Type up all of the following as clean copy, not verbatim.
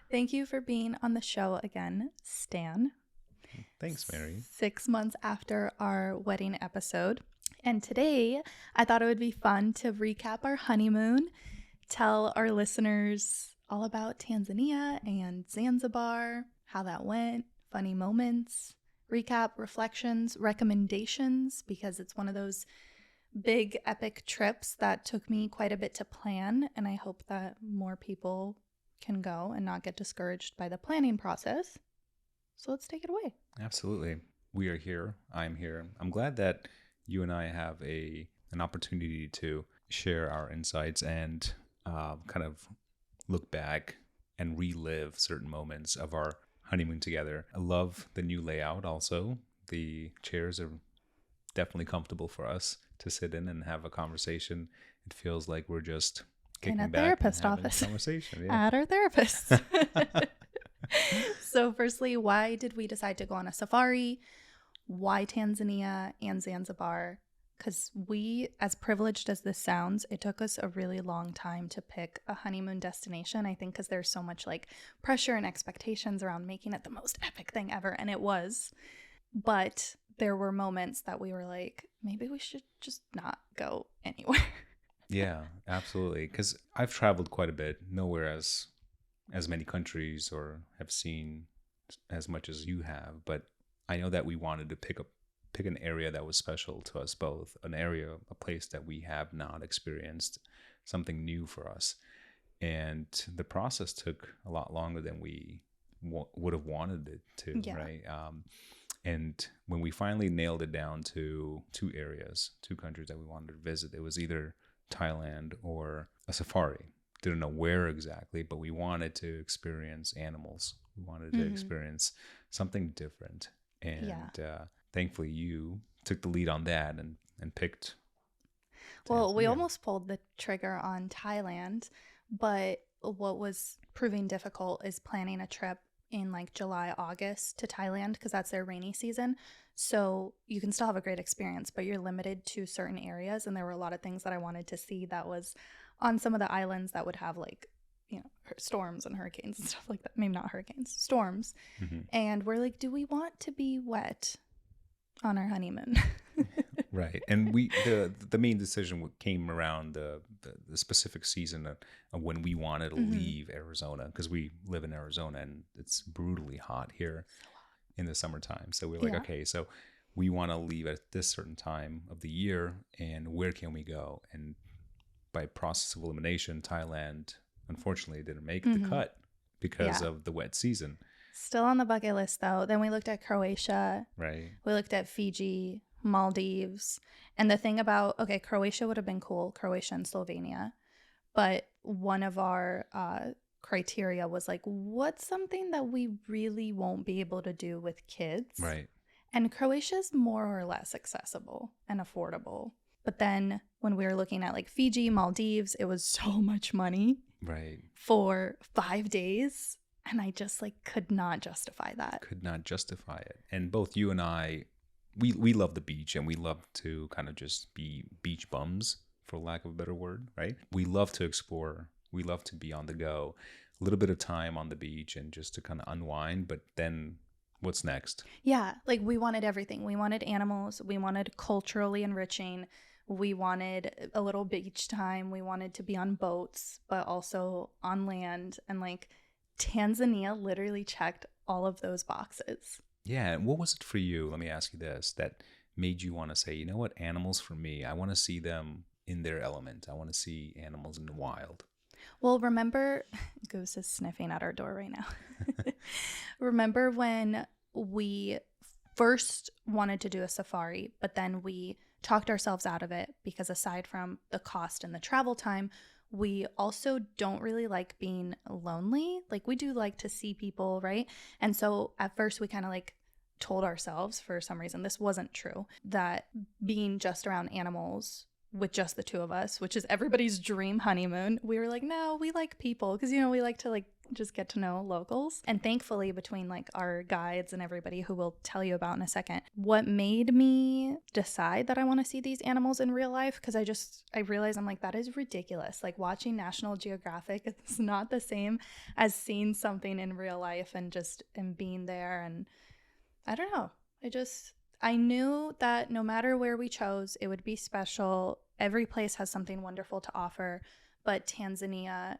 Thank you for being on the show again, Stan. Thanks, Mary. 6 months after our wedding episode. And today, I thought it would be fun to recap our honeymoon, tell our listeners all about Tanzania and Zanzibar, how that went, funny moments, recap, reflections, recommendations, because it's one of those big epic trips that took me quite a bit to plan. And I hope that more people can go and not get discouraged by the planning process. So let's take it away. Absolutely. We are here. I'm here. I'm glad that you and I have an opportunity to share our insights and kind of look back and relive certain moments of our honeymoon together. I love the new layout also. The chairs are definitely comfortable for us to sit in and have a conversation. It feels like we're just kicking In a back therapist and having office. a conversation. Yeah. At our therapist. So firstly, why did we decide to go on a safari? Why Tanzania and Zanzibar? Because we, as privileged as this sounds, it took us a really long time to pick a honeymoon destination. I think because there's so much like pressure and expectations around making it the most epic thing ever. And it was. But there were moments that we were like, maybe we should just not go anywhere. Yeah, absolutely. Because I've traveled quite a bit, nowhere as many countries or have seen as much as you have. But I know that we wanted to pick an area that was special to us both, a place that we have not experienced, something new for us. And the process took a lot longer than we would have wanted it to, Yeah. right? And when we finally nailed it down to two countries that we wanted to visit, it was either Thailand or a safari. Didn't know where exactly, but we wanted to experience animals. We wanted to experience something different. And thankfully you took the lead on that and picked Well, we Tanzania. almost pulled the trigger on Thailand, but what was proving difficult is planning a trip in like July, August to Thailand because that's their rainy season. So you can still have a great experience, but you're limited to certain areas. And there were a lot of things that I wanted to see that was on some of the islands that would have like, you know, storms and hurricanes and stuff like that. Maybe not hurricanes, storms. Mhm. And we're like, do we want to be wet on our honeymoon? Right. And the main decision came around the specific season of when we wanted to leave Arizona, because we live in Arizona and it's brutally hot here in the summertime. So we're like, Yeah. okay, so we want to leave at this certain time of the year, and where can we go? And by process of elimination, Thailand unfortunately didn't make the cut because of the wet season. Still on the bucket list though. Then we looked at Croatia. Right. We looked at Fiji, Maldives. And the thing about, okay, Croatia would have been cool, Croatia and Slovenia. But one of our criteria was like, what's something that we really won't be able to do with kids? Right. And Croatia's more or less accessible and affordable. But then when we were looking at like Fiji, Maldives, it was so much money Right. for 5 days. And I just like could not justify that. Could not justify it. And both you and I, we love the beach, and we love to kind of just be beach bums, for lack of a better word, right? We love to explore. We love to be on the go. A little bit of time on the beach and just to kind of unwind. But then what's next? Yeah, like we wanted everything. We wanted animals. We wanted culturally enriching. We wanted a little beach time. We wanted to be on boats, but also on land. And like Tanzania literally checked all of those boxes. Yeah. And what was it for you? Let me ask you this, that made you want to say, you know what, animals for me, I want to see them in their element. I want to see animals in the wild. Well, remember, Goose is sniffing at our door right now. Remember when we first wanted to do a safari, but then we talked ourselves out of it because aside from the cost and the travel time, we also don't really like being lonely. Like we do like to see people, right? And so at first we kind of like told ourselves, for some reason this wasn't true, that being just around animals with just the two of us, which is everybody's dream honeymoon, we were like, no, we like people because, you know, we like to like just get to know locals. And thankfully, between like our guides and everybody who we'll tell you about in a second, what made me decide that I want to see these animals in real life, because I realized I'm like, that is ridiculous. Like watching National Geographic is not the same as seeing something in real life and being there. And I don't know. I knew that no matter where we chose, it would be special. Every place has something wonderful to offer, but Tanzania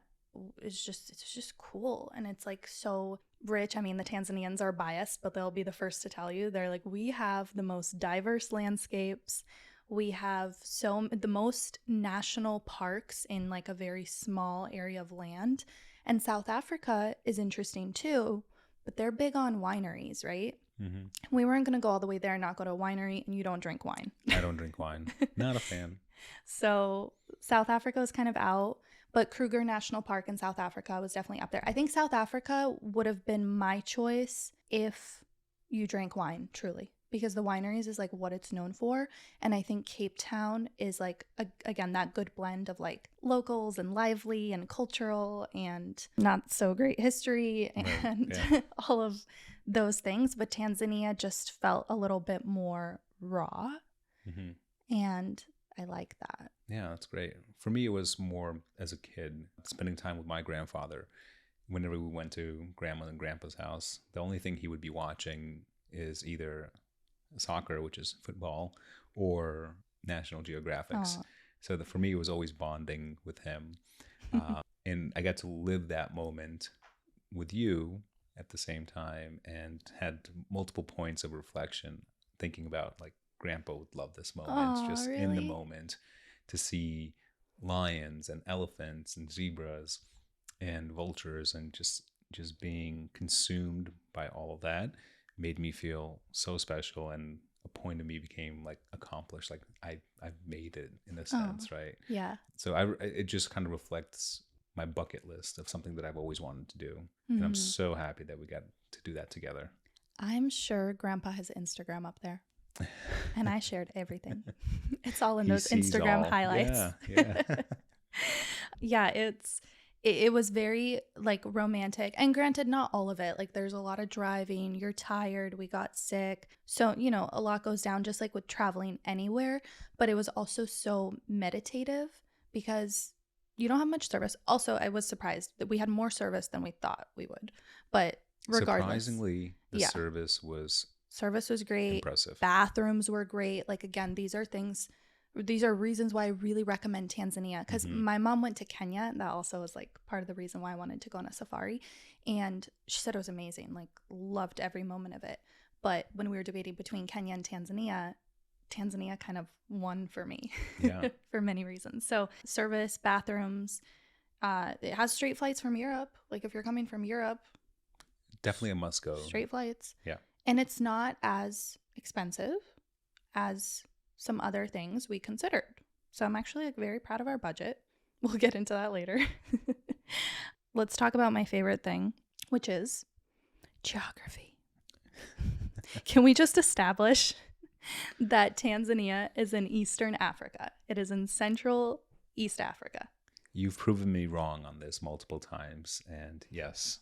it's just cool, and it's like so rich. I mean, the Tanzanians are biased, but they'll be the first to tell you. They're like, we have the most diverse landscapes. We have the most national parks in like a very small area of land. And South Africa is interesting too, but they're big on wineries, right? Mm-hmm. We weren't going to go all the way there and not go to a winery, and you don't drink wine. I don't drink wine. Not a fan. So South Africa was kind of out, but Kruger National Park in South Africa was definitely up there. I think South Africa would have been my choice if you drank wine, truly, because the wineries is like what it's known for. And I think Cape Town is like, again, that good blend of like locals and lively and cultural and not so great history and all of those things. But Tanzania just felt a little bit more raw. Mm-hmm. And I like that. Yeah, that's great. For me, it was more as a kid, spending time with my grandfather. Whenever we went to grandma and grandpa's house, the only thing he would be watching is either soccer, which is football, or National Geographics. So for me, it was always bonding with him. And I got to live that moment with you at the same time and had multiple points of reflection, thinking about like, Grandpa would love this moment, just really? In the moment, to see lions and elephants and zebras and vultures and just being consumed by all of that made me feel so special, and a point of me became like accomplished, like I've made it in a sense, right? Yeah. So it just kind of reflects my bucket list of something that I've always wanted to do, mm-hmm. and I'm so happy that we got to do that together. I'm sure Grandpa has Instagram up there. And I shared everything. It's all in those Instagram highlights. Yeah. Yeah, it was very like romantic. And granted, not all of it. Like there's a lot of driving, you're tired, we got sick. So, a lot goes down just like with traveling anywhere, but it was also so meditative because you don't have much service. Also, I was surprised that we had more service than we thought we would. But regardless. Surprisingly, the service was great. Impressive. Bathrooms were great. Like, again, these are reasons why I really recommend Tanzania, because mm-hmm. my mom went to Kenya, and that also was like part of the reason why I wanted to go on a safari. And she said it was amazing, like loved every moment of it. But when we were debating between Kenya and Tanzania kind of won for me for many reasons. So service, bathrooms, it has straight flights from Europe. Like if you're coming from Europe, definitely a must go. Straight flights. Yeah. And it's not as expensive as some other things we considered. So I'm actually like very proud of our budget. We'll get into that later. Let's talk about my favorite thing, which is geography. Can we just establish that Tanzania is in Eastern Africa? It is in Central East Africa. You've proven me wrong on this multiple times. And yes,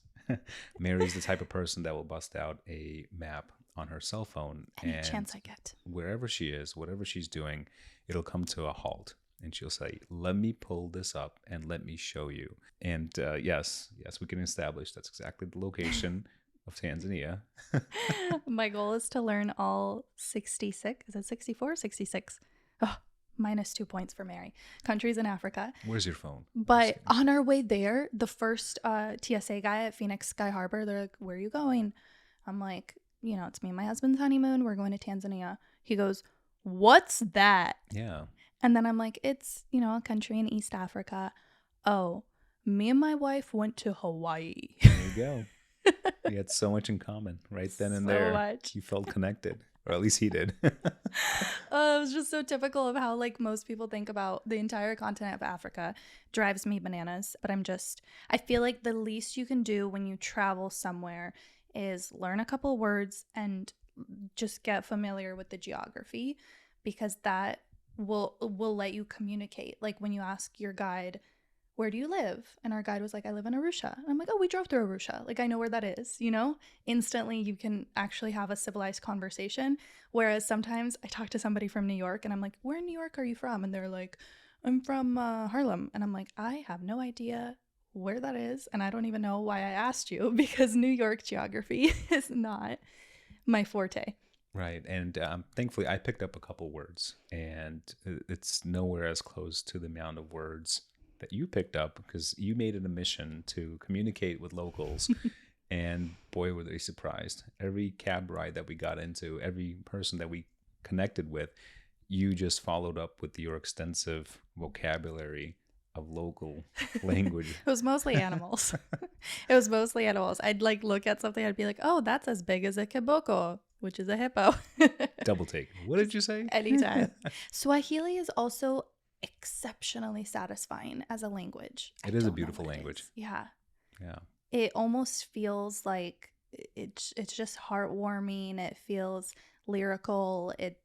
Mary's the type of person that will bust out a map on her cell phone. Any chance I get. Wherever she is, whatever she's doing, it'll come to a halt. And she'll say, let me pull this up and let me show you. And yes, we can establish that's exactly the location of Tanzania. My goal is to learn all 66. Is it 64 or 66? Oh, minus 2 points for Mary. Countries in Africa. Where's your phone? But on our way there, the first TSA guy at Phoenix Sky Harbor, they're like, where are you going? I'm like, it's me and my husband's honeymoon. We're going to Tanzania. He goes, what's that? Yeah. And then I'm like, it's, a country in East Africa. Oh, me and my wife went to Hawaii. There you go. We had so much in common right then and there. Much. You felt connected, or at least he did. It was just so typical of how like most people think about the entire continent of Africa. Drives me bananas. But I feel like the least you can do when you travel somewhere is learn a couple words and just get familiar with the geography, because that will let you communicate. Like when you ask your guide, where do you live? And our guide was like, I live in Arusha. And I'm like, oh, we drove through Arusha. Like, I know where that is, Instantly you can actually have a civilized conversation. Whereas sometimes I talk to somebody from New York and I'm like, where in New York are you from? And they're like, I'm from Harlem. And I'm like, I have no idea where that is. And I don't even know why I asked you because New York geography is not my forte. Right. And thankfully, I picked up a couple words, and it's nowhere as close to the amount of words that you picked up because you made it a mission to communicate with locals. And boy, were they surprised. Every cab ride that we got into, every person that we connected with, you just followed up with your extensive vocabulary of local language. It was mostly animals. I'd like look at something, I'd be like, oh, that's as big as a kiboko, which is a hippo. Double take. What did you say? Anytime. Swahili is also exceptionally satisfying as a language. It is a beautiful language. Yeah. Yeah. It almost feels like it's just heartwarming. It feels lyrical. It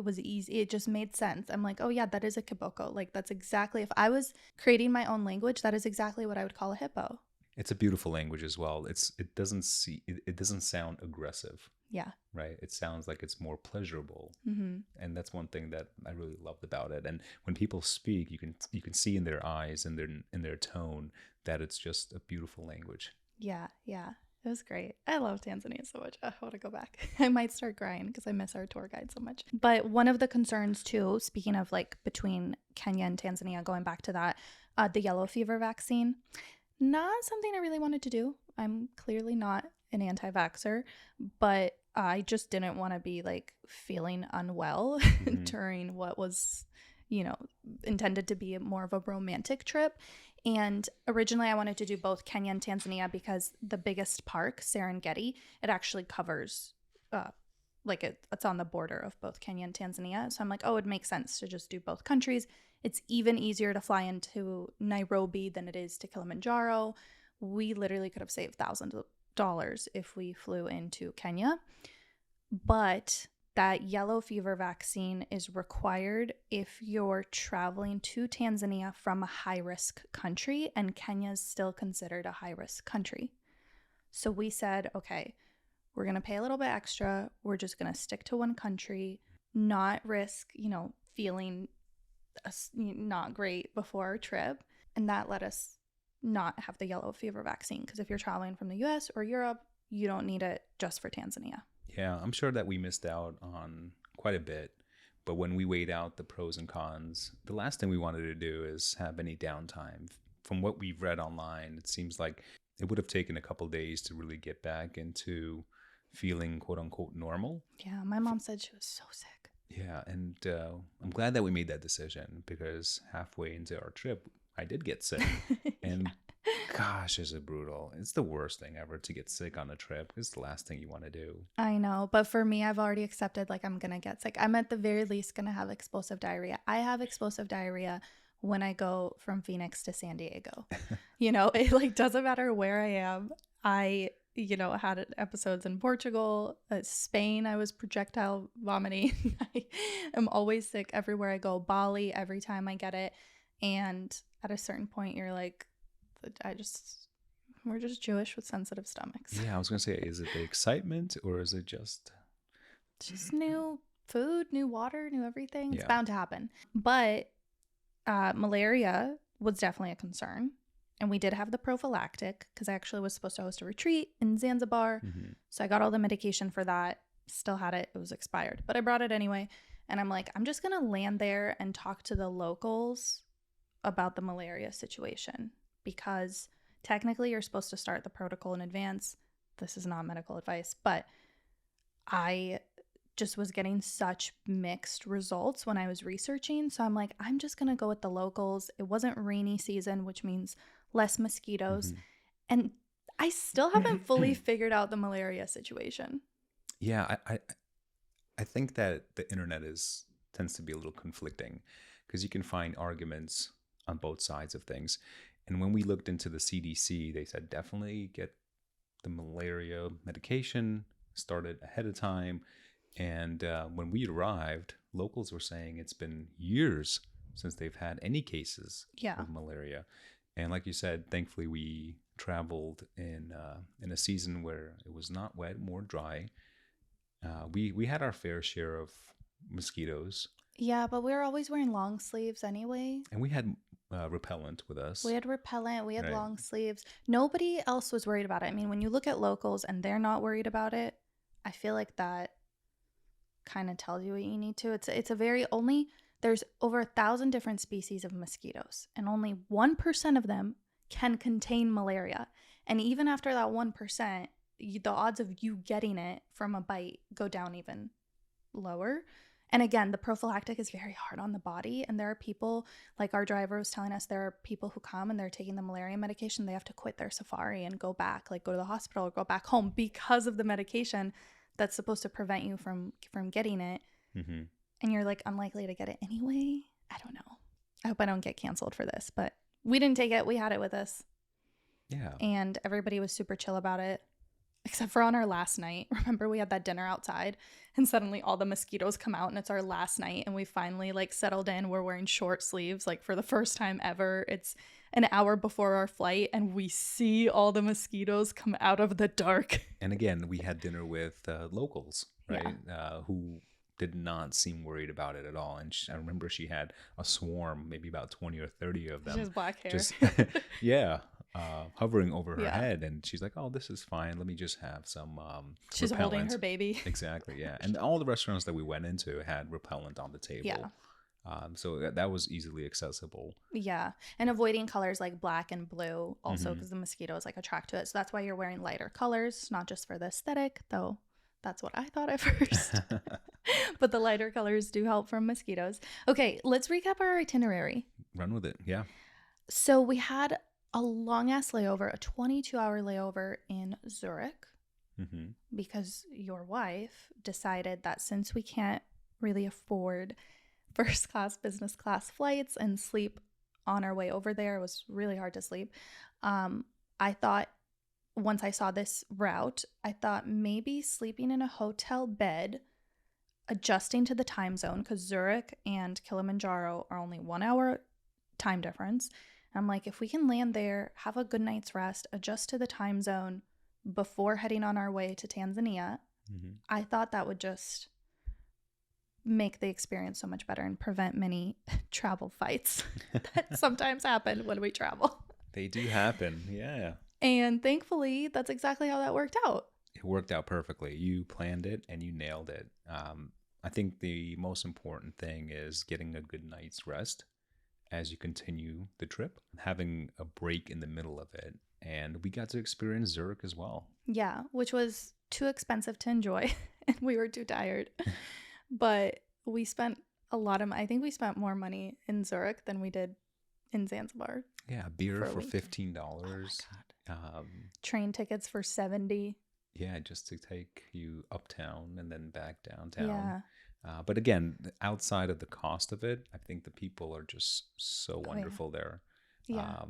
was easy. It just made sense. I'm like, oh yeah, that is a kiboko. Like that's exactly, if I was creating my own language, that is exactly what I would call a hippo. It's a beautiful language as well. It doesn't sound aggressive. Yeah. Right. It sounds like it's more pleasurable. Mm-hmm. And that's one thing that I really loved about it. And when people speak, you can see in their eyes and in their tone that it's just a beautiful language. Yeah. Yeah. It was great. I love Tanzania so much. I want to go back. I might start crying because I miss our tour guide so much. But one of the concerns too, speaking of like between Kenya and Tanzania, going back to that, the yellow fever vaccine, not something I really wanted to do. I'm clearly not an anti-vaxxer, but I just didn't want to be like feeling unwell during what was, intended to be more of a romantic trip. And originally I wanted to do both Kenya and Tanzania because the biggest park, Serengeti, it actually covers, it's on the border of both Kenya and Tanzania. So I'm like, oh, it makes sense to just do both countries. It's even easier to fly into Nairobi than it is to Kilimanjaro. We literally could have saved thousands of dollars if we flew into Kenya. But that yellow fever vaccine is required if you're traveling to Tanzania from a high-risk country, and Kenya is still considered a high-risk country. So we said, okay, we're going to pay a little bit extra. We're just going to stick to one country, not risk, feeling not great before our trip. And that let us not have the yellow fever vaccine, because if you're traveling from the US or Europe, you don't need it just for Tanzania. Yeah, I'm sure that we missed out on quite a bit. But when we weighed out the pros and cons, the last thing we wanted to do is have any downtime. From what we've read online, it seems like it would have taken a couple days to really get back into feeling quote unquote normal. Yeah, my mom said she was so sick. Yeah, and I'm glad that we made that decision, because halfway into our trip, I did get sick. And gosh, is it brutal. It's the worst thing ever to get sick on a trip. It's the last thing you want to do. I know, but for me, I've already accepted like I'm going to get sick. I'm at the very least going to have explosive diarrhea. I have explosive diarrhea when I go from Phoenix to San Diego. It like doesn't matter where I am. I had episodes in Portugal, Spain, I was projectile vomiting. I am always sick everywhere I go. Bali, every time I get it. And at a certain point, you're like, we're just Jewish with sensitive stomachs. Yeah, I was going to say, is it the excitement or is it just new food, new water, new everything? It's Yeah. bound to happen. But malaria was definitely a concern. And we did have the prophylactic because I actually was supposed to host a retreat in Zanzibar. Mhm. So I got all the medication for that. Still had it. It was expired. But I brought it anyway. And I'm like, I'm just going to land there and talk to the locals about the malaria situation. Because technically you're supposed to start the protocol in advance. This is not medical advice. But I just was getting such mixed results when I was researching. So I'm like, I'm just going to go with the locals. It wasn't rainy season, which means less mosquitoes. And I still haven't fully figured out the malaria situation. Yeah, I think that the internet tends to be a little conflicting, because you can find arguments on both sides of things. And when we looked into the CDC, they said definitely get the malaria medication started ahead of time. And when we arrived, locals were saying it's been years since they've had any cases of malaria. And like you said, thankfully we traveled in a season where it was not wet, more dry. We had our fair share of mosquitoes, Yeah, but we were always wearing long sleeves anyway. and we had repellent with us. We had repellent, we had Right. long sleeves. Nobody else was worried about it. I mean, when you look at locals and they're not worried about it, I feel like that kind of tells you what you need to. It's a very only there's over 1,000 different species of mosquitoes, and only 1% of them can contain malaria. And even after that 1%, the odds of you getting it from a bite go down even lower. And again, the prophylactic is very hard on the body. And there are people, like our driver was telling us, there are people who come and they're taking the malaria medication. They have to quit their safari and go back, like go to the hospital or go back home because of the medication that's supposed to prevent you from getting it. Mm-hmm. And you're like unlikely to get it anyway. I don't know. I hope I don't get canceled for this, but we didn't take it. We had it with us. Yeah. And everybody was super chill about it. Except for on our last night. Remember, we had that dinner outside and suddenly all the mosquitoes come out and it's our last night and we finally like settled in. We're wearing short sleeves like for the first time ever. It's an hour before our flight and we see all the mosquitoes come out of the dark. And again, we had dinner with locals, right? Who did not seem worried about it at all. And I remember she had a swarm, maybe about 20 or 30 of them. Just black hair. Just, yeah. Hovering over her Yeah. head, and she's like, "Oh, this is fine. Let me just have some She's repellent." holding her baby. Exactly, yeah. And all the restaurants that we went into had repellent on the table. Yeah. So that was easily accessible. Yeah. And avoiding colors like black and blue also Mhm. because the mosquitoes like attract to it. So that's why you're wearing lighter colors, not just for the aesthetic, though that's what I thought at first. But the lighter colors do help from mosquitoes. Okay, let's recap our itinerary. Run with it, yeah. So we had a long ass layover, a 22-hour layover in Zurich Mm-hmm. because your wife decided that since we can't really afford first class, business class flights and sleep on our way over there, it was really hard to sleep. I thought once I saw this route, I thought maybe sleeping in a hotel bed, adjusting to the time zone because Zurich and Kilimanjaro are only 1 hour time difference. I'm like, if we can land there, have a good night's rest, adjust to the time zone before heading on our way to Tanzania, Mm-hmm. I thought that would just make the experience so much better and prevent many travel fights that sometimes happen when we travel. They do happen, yeah. And thankfully, that's exactly how that worked out. It worked out perfectly. You planned it and you nailed it. I think the most important thing is getting a good night's rest as you continue the trip, having a break in the middle of it. And we got to experience Zurich as well. Yeah, which was too expensive to enjoy and we were too tired. But we spent a lot of I think we spent more money in Zurich than we did in Zanzibar. Yeah, beer For a for week. $15. Oh my God. Um, Train tickets for $70. yeah, just to take you uptown and then back downtown. Yeah. But again, outside of the cost of it, I think the people are just so yeah. wonderful there. Yeah.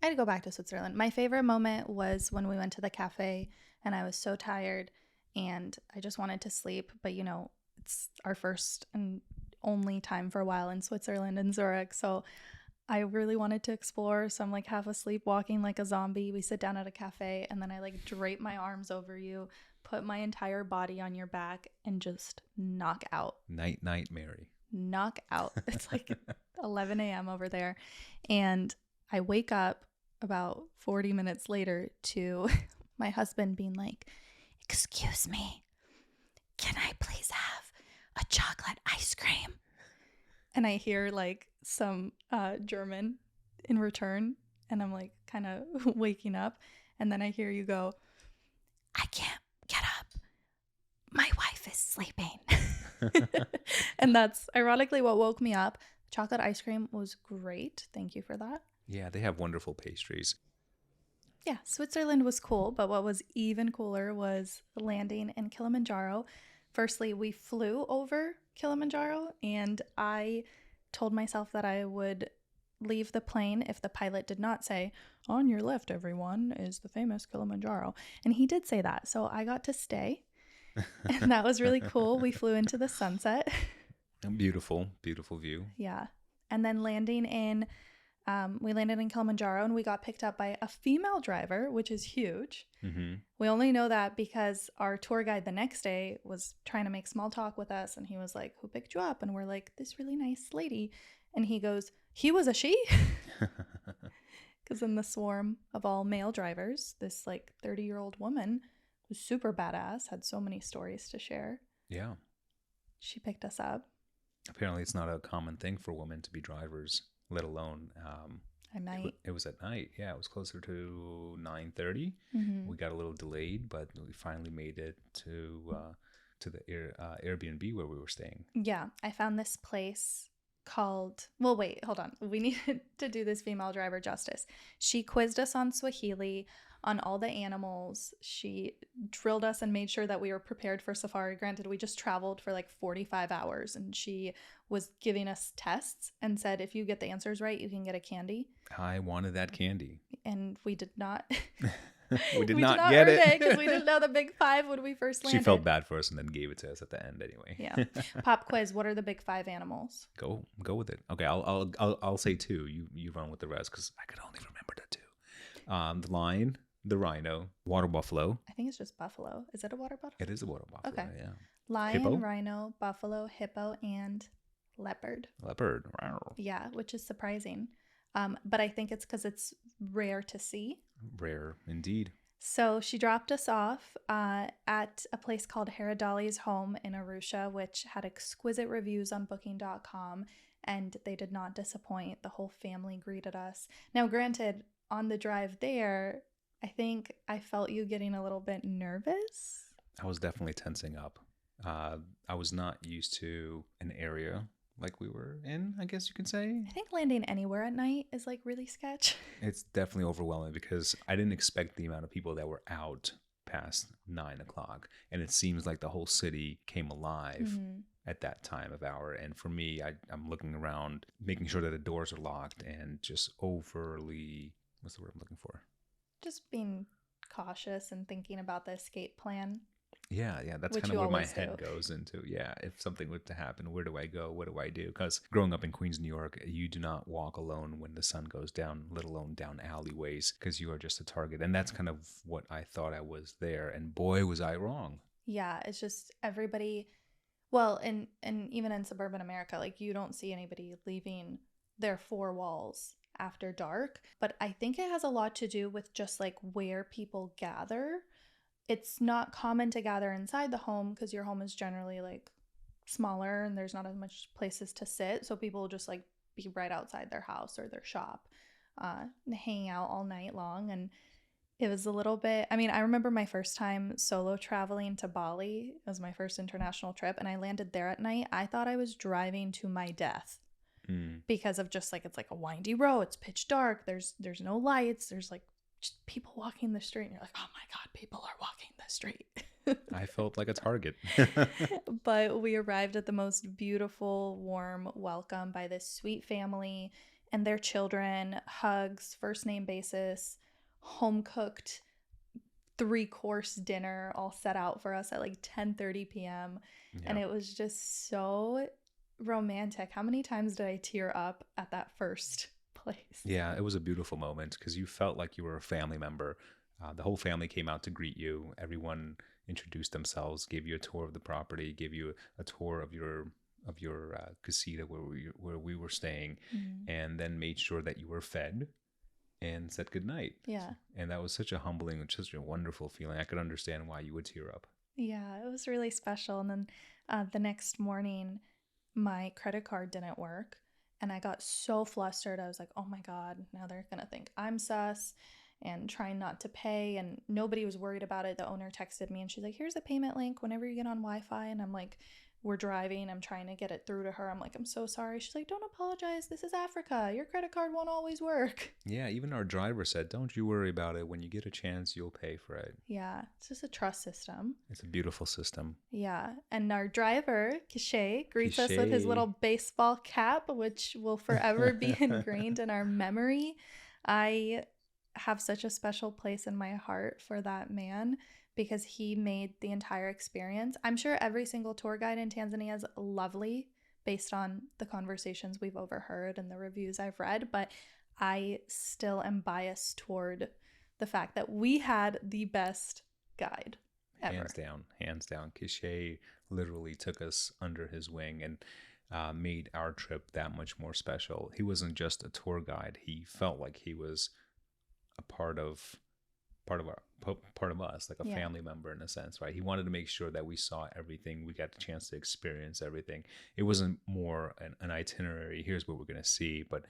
I had to go back to Switzerland. My favorite moment was when we went to the cafe and I was so tired and I just wanted to sleep. But, you know, it's our first and only time for a while in Switzerland and Zurich. So I really wanted to explore. So I'm like half asleep, walking like a zombie. We sit down at a cafe and then I like drape my arms over you, put my entire body on your back and just knock out. Night, Mary. Knock out. It's like 11 a.m. over there. And I wake up about 40 minutes later to my husband being like, "Excuse me, can I please have a chocolate ice cream?" And I hear like some German in return. And I'm like kind of waking up. And then I hear you go, "I can't get up. My wife is sleeping." And that's ironically what woke me up. Chocolate ice cream was great. Thank you for that. Yeah, they have wonderful pastries. Yeah, Switzerland was cool, but what was even cooler was landing in Kilimanjaro. Firstly, we flew over Kilimanjaro, and I told myself that I would leave the plane if the pilot did not say, "On your left, everyone, is the famous Kilimanjaro." And he did say that, so I got to stay, and that was really cool. We flew into the sunset. Beautiful, beautiful view. Yeah. And then landing in We landed in Kilimanjaro and we got picked up by a female driver, which is huge. Mm-hmm. We only know that because our tour guide the next day was trying to make small talk with us. And he was like, who picked you up? And we're like, this really nice lady. And he goes, he was a she? Because in the swarm of all male drivers, this like 30-year-old woman was super badass, had so many stories to share. Yeah. She picked us up. Apparently, it's not a common thing for women to be drivers, let alone At night. It was at night. Yeah, it was closer to 9:30. Mm-hmm. We got a little delayed, but we finally made it to the Airbnb where we were staying. Yeah, I found this place called, well, wait, hold on. We needed to do this female driver justice. She quizzed us on Swahili, on all the animals. She drilled us and made sure that we were prepared for safari. Granted, we just traveled for like 45 hours and she was giving us tests and said, if you get the answers right, you can get a candy. I wanted that candy. And we did not. We did not get it because we didn't know the big five when we first landed. She felt bad for us and then gave it to us at the end anyway. Yeah. Pop quiz. What are the big five animals? Go with it. Okay, I'll say two. You run with the rest because I could only remember the two. The lion, the rhino, water buffalo. I think it's just buffalo. Is it a water buffalo? It is a water buffalo. Okay. Yeah. Lion, Hippo? rhino, buffalo, hippo, and leopard. Leopard. Wow. Yeah, which is surprising. But I think it's because it's rare to see. Rare indeed. So she dropped us off at a place called Haradali's Home in Arusha, which had exquisite reviews on Booking.com, and they did not disappoint. The whole family greeted us. Now, granted, on the drive there, I think I felt you getting a little bit nervous. I was definitely tensing up. I was not used to an area like we were in, I guess you can say. I think landing anywhere at night is like really sketch. It's definitely overwhelming because I didn't expect the amount of people that were out past 9 o'clock. And it seems like the whole city came alive at that time of hour. And for me, I'm looking around, making sure that the doors are locked and just overly, what's the word I'm looking for? Just being cautious and thinking about the escape plan. Yeah, that's Which kind of where my head do. goes into. Yeah, if something were to happen, where do I go? What do I do? Because growing up in Queens, New York, you do not walk alone when the sun goes down, let alone down alleyways, because you are just a target. And that's kind of what I thought I was there. And boy, was I wrong. Yeah, it's just everybody, well, and even in suburban America, like you don't see anybody leaving their four walls after dark. But I think it has a lot to do with just like where people gather. It's not common to gather inside the home because your home is generally like smaller and there's not as much places to sit. So people will just like be right outside their house or their shop, hanging out all night long. And it was a little bit, I mean, I remember my first time solo traveling to Bali. It was my first international trip and I landed there at night. I thought I was driving to my death because of just like, it's like a windy road. It's pitch dark. There's no lights. There's like just people walking the street and you're like, oh my God, people are walking the street. I felt like a target. But we arrived at the most beautiful, warm welcome by this sweet family and their children, hugs, first name basis, home cooked 3-course dinner all set out for us at like 10:30 p.m. Yeah. And it was just so romantic. How many times did I tear up at that first place? Yeah, it was a beautiful moment because you felt like you were a family member. The whole family came out to greet you. Everyone introduced themselves, gave you a tour of the property, gave you a tour of your casita where we were staying, and then made sure that you were fed and said goodnight. Yeah. And that was such a humbling and such a wonderful feeling. I could understand why you would tear up. Yeah, it was really special. And then the next morning, my credit card didn't work. And I got so flustered. I was like, oh my God, now they're going to think I'm sus and trying not to pay. And nobody was worried about it. The owner texted me and she's like, here's the payment link whenever you get on Wi-Fi. And I'm like, we're driving. I'm trying to get it through to her. I'm like, I'm so sorry. She's like, don't apologize. This is Africa. Your credit card won't always work. Yeah, even our driver said, don't you worry about it. When you get a chance, you'll pay for it. Yeah, it's just a trust system. It's a beautiful system. Yeah, and our driver, Kishay, greets us with his little baseball cap, which will forever be ingrained in our memory. I have such a special place in my heart for that man because he made the entire experience. I'm sure every single tour guide in Tanzania is lovely based on the conversations we've overheard and the reviews I've read, but I still am biased toward the fact that we had the best guide ever. Hands down. Kishay literally took us under his wing and made our trip that much more special. He wasn't just a tour guide. He felt like he was a part of us, like a Yeah. family member in a sense, right? He wanted to make sure that we saw everything, we got the chance to experience everything. It wasn't more an itinerary, here's what we're going to see, but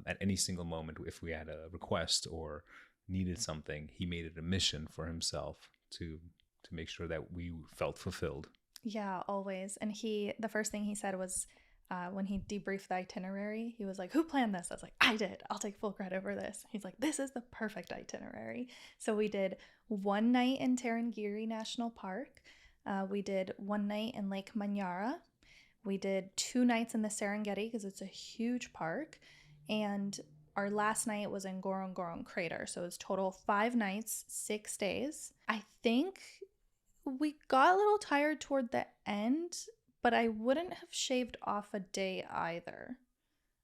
at any single moment, if we had a request or needed something, he made it a mission for himself to make sure that we felt fulfilled. Yeah, always. And the first thing he said was, when he debriefed the itinerary, he was like, "Who planned this?" I was like, "I did. I'll take full credit for this." He's like, "This is the perfect itinerary." So we did one night in Tarangire National Park. We did one night in Lake Manyara. We did 2 nights in the Serengeti because it's a huge park. And our last night was in Ngorongoro Crater. So it was total 5 nights, 6 days. I think we got a little tired toward the end, but I wouldn't have shaved off a day either.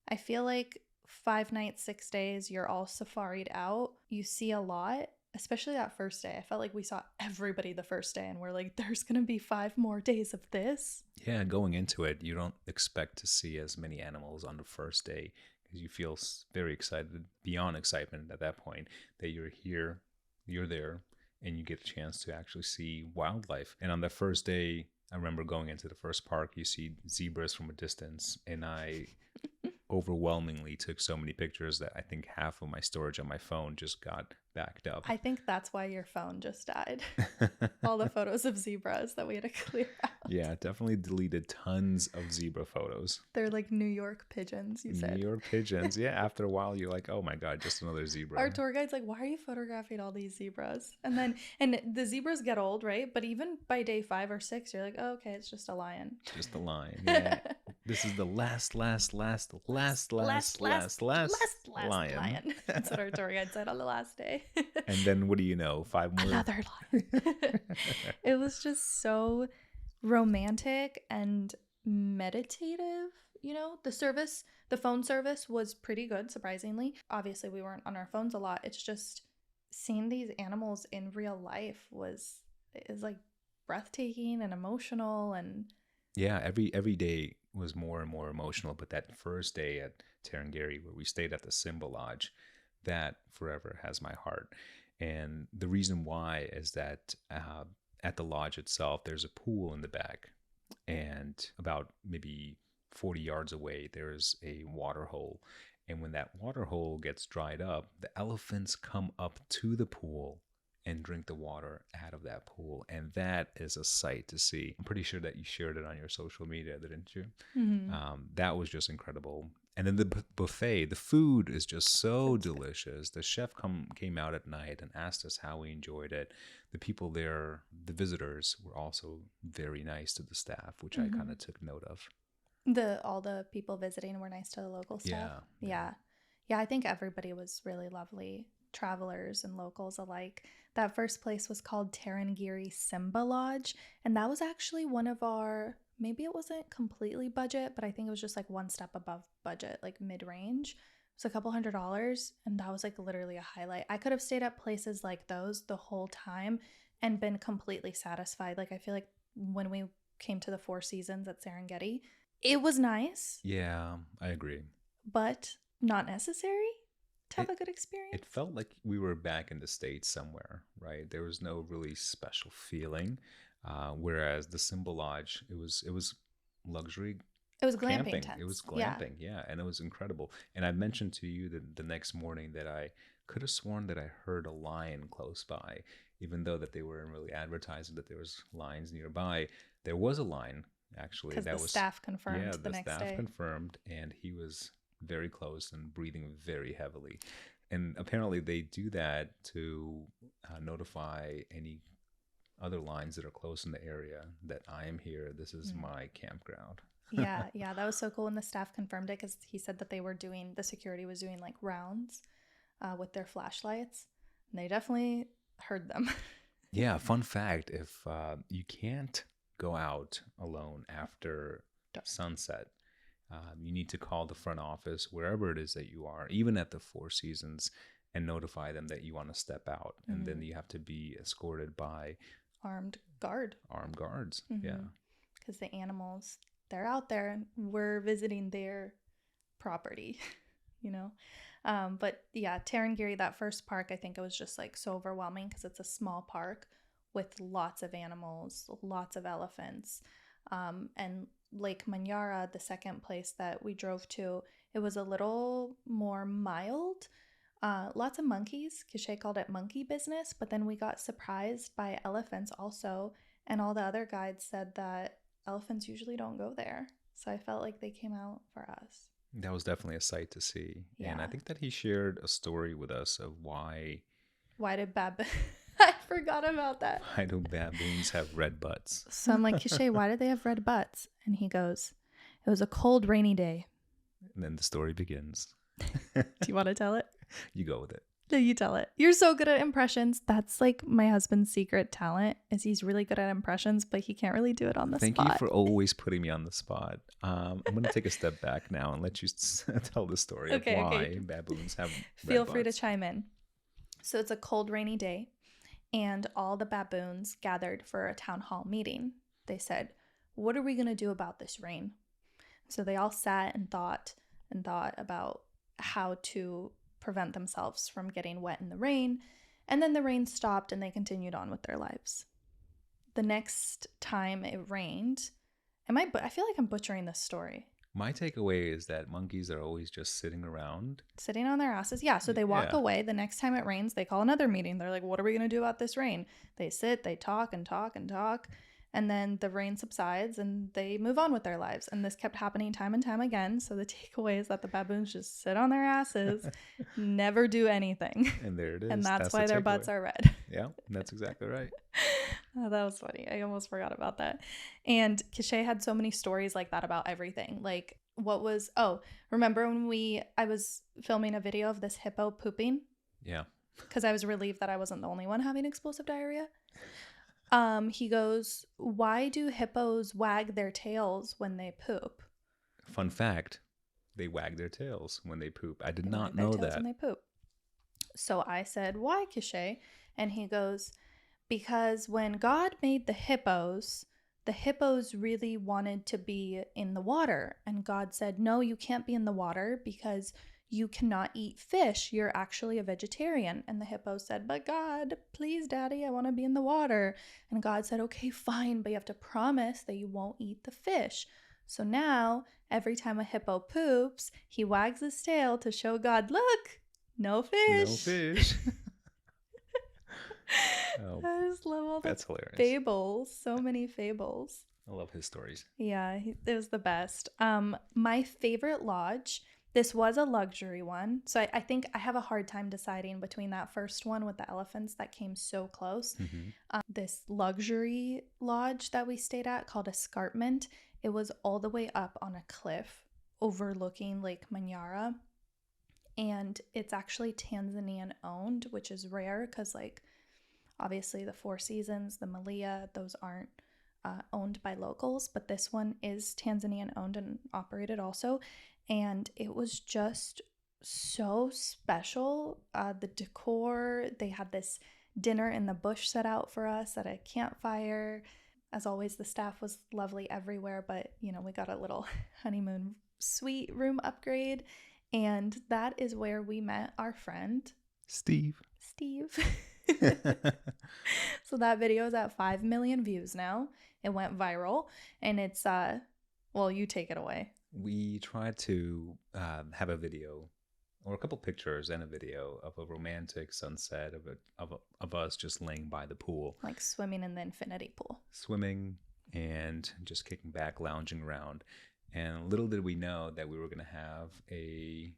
I feel like 5 nights, 6 days, you're all safaried out. You see a lot, especially that first day. I felt like we saw everybody the first day, and we're like, there's going to be 5 more days of this. Yeah, going into it, you don't expect to see as many animals on the first day because you feel very excited, beyond excitement at that point, that you're here, you're there, and you get a chance to actually see wildlife. And on the first day, I remember going into the first park, you see zebras from a distance, and I overwhelmingly took so many pictures that I think half of my storage on my phone just got backed up. I think that's why your phone just died. All the photos of zebras that we had to clear out. Yeah, definitely deleted tons of zebra photos. They're like New York pigeons, you said. New York pigeons. Yeah, after a while, you're like, oh my God, just another zebra. Our tour guide's like, why are you photographing all these zebras? And the zebras get old, right? But even by day 5 or 6, you're like, oh, okay, it's just a lion. Just a lion. Yeah. This is the last lion. That's what our tour guide said on the last day. And then what do you know? 5 more. Another lion. It was just so romantic and meditative. You know, the phone service was pretty good, surprisingly. Obviously, we weren't on our phones a lot. It's just seeing these animals in real life is like breathtaking and emotional. And yeah, every day was more and more emotional. But that first day at Tarangire, where we stayed at the Simba Lodge, that forever has my heart. And the reason why is that at the lodge itself, there's a pool in the back, and about maybe 40 yards away, there's a water hole. And when that water hole gets dried up, the elephants come up to the pool and drink the water out of that pool. And that is a sight to see. I'm pretty sure that you shared it on your social media, didn't you? mm-hmm. That was just incredible. And then the buffet, the food is just so delicious. The chef came out at night and asked us how we enjoyed it. The people there, the visitors, were also very nice to the staff, which I kind of took note of. All the people visiting were nice to the local staff. Yeah. I think everybody was really lovely, travelers and locals alike. That first place was called Tarangire Simba Lodge, and that was actually one of our, maybe it wasn't completely budget, but I think it was just like one step above budget, like mid-range. It was a couple $100, and that was like literally a highlight. I could have stayed at places like those the whole time and been completely satisfied. Like I feel like when we came to the Four Seasons at Serengeti, it was nice. Yeah, I agree. But not necessary to have a good experience. It felt like we were back in the States somewhere, right? There was no really special feeling. Whereas the Simba Lodge, it was luxury. It was glamping camping. tents. It was glamping, yeah, and it was incredible. And I mentioned to you that the next morning that I could have sworn that I heard a lion close by, even though that they weren't really advertising that there was lions nearby. There was a lion, actually. Because the staff confirmed the next day. Yeah, the staff confirmed, and he was very close and breathing very heavily. And apparently they do that to notify any other lines that are close in the area that I am here. This is my campground. Yeah, that was so cool. And the staff confirmed it because he said that the security was doing like rounds with their flashlights. And they definitely heard them. Yeah, fun fact, if you can't go out alone after sunset, You need to call the front office wherever it is that you are, even at the Four Seasons, and notify them that you want to step out. And then you have to be escorted by armed guards. Yeah. Because the animals, they're out there and we're visiting their property, you know. But yeah, Tarangire, that first park, I think it was just like so overwhelming because it's a small park with lots of animals, lots of elephants. And Lake Manyara, the second place that we drove to, it was a little more mild. Lots of monkeys. Kishay called it monkey business, but then we got surprised by elephants also. And all the other guides said that elephants usually don't go there. So I felt like they came out for us. That was definitely a sight to see. Yeah. And I think that he shared a story with us of why did I forgot about that. Why do baboons have red butts? So I'm like, Kishay, why do they have red butts? And he goes, it was a cold, rainy day. And then the story begins. Do you want to tell it? You go with it. No, you tell it. You're so good at impressions. That's like my husband's secret talent is he's really good at impressions, but he can't really do it on the spot. Thank you for always putting me on the spot. I'm going to take a step back now and let you tell the story of why baboons have Feel free to chime in. So it's a cold, rainy day, and all the baboons gathered for a town hall meeting. They said, what are we going to do about this rain? So they all sat and thought about how to prevent themselves from getting wet in the rain. And then the rain stopped and they continued on with their lives. The next time it rained, I feel like I'm butchering this story. My takeaway is that monkeys are always just sitting around. Sitting on their asses. Yeah, so they walk away. The next time it rains, they call another meeting. They're like, what are we going to do about this rain? They sit, they talk and talk and talk. And then the rain subsides and they move on with their lives. And this kept happening time and time again. So the takeaway is that the baboons just sit on their asses, never do anything. And there it is. And that's why their butts are red. Yeah, that's exactly right. Oh, that was funny. I almost forgot about that. And Kishay had so many stories like that about everything. Like remember when I was filming a video of this hippo pooping? Yeah. Because I was relieved that I wasn't the only one having explosive diarrhea. He goes, why do hippos wag their tails when they poop? Fun fact, they wag their tails when they poop. I did not know that. When they poop. So I said, why, Kishay? And he goes, because when God made the hippos really wanted to be in the water. And God said, no, you can't be in the water because you cannot eat fish. You're actually a vegetarian. And the hippo said, but God, please, Daddy, I want to be in the water. And God said, okay, fine, but you have to promise that you won't eat the fish. So now, every time a hippo poops, he wags his tail to show God, look, no fish. No fish. I just love all that's hilarious. Fables. So many fables. I love his stories. Yeah, it was the best. My favorite lodge, this was a luxury one. So I think I have a hard time deciding between that first one with the elephants that came so close. Mm-hmm. This luxury lodge that we stayed at called Escarpment. It was all the way up on a cliff overlooking Lake Manyara. And it's actually Tanzanian owned, which is rare because obviously the Four Seasons, the Malia, those aren't owned by locals, but this one is Tanzanian owned and operated also. And it was just so special. The decor, they had this dinner in the bush set out for us at a campfire. As always, the staff was lovely everywhere, but we got a little honeymoon suite room upgrade. And that is where we met our friend Steve. So that video is at 5 million views now. It went viral, and it's you take it away. We tried to have a video or a couple pictures and a video of a romantic sunset of us just laying by the pool, like swimming in the infinity pool, and just kicking back, lounging around. And little did we know that we were going to have a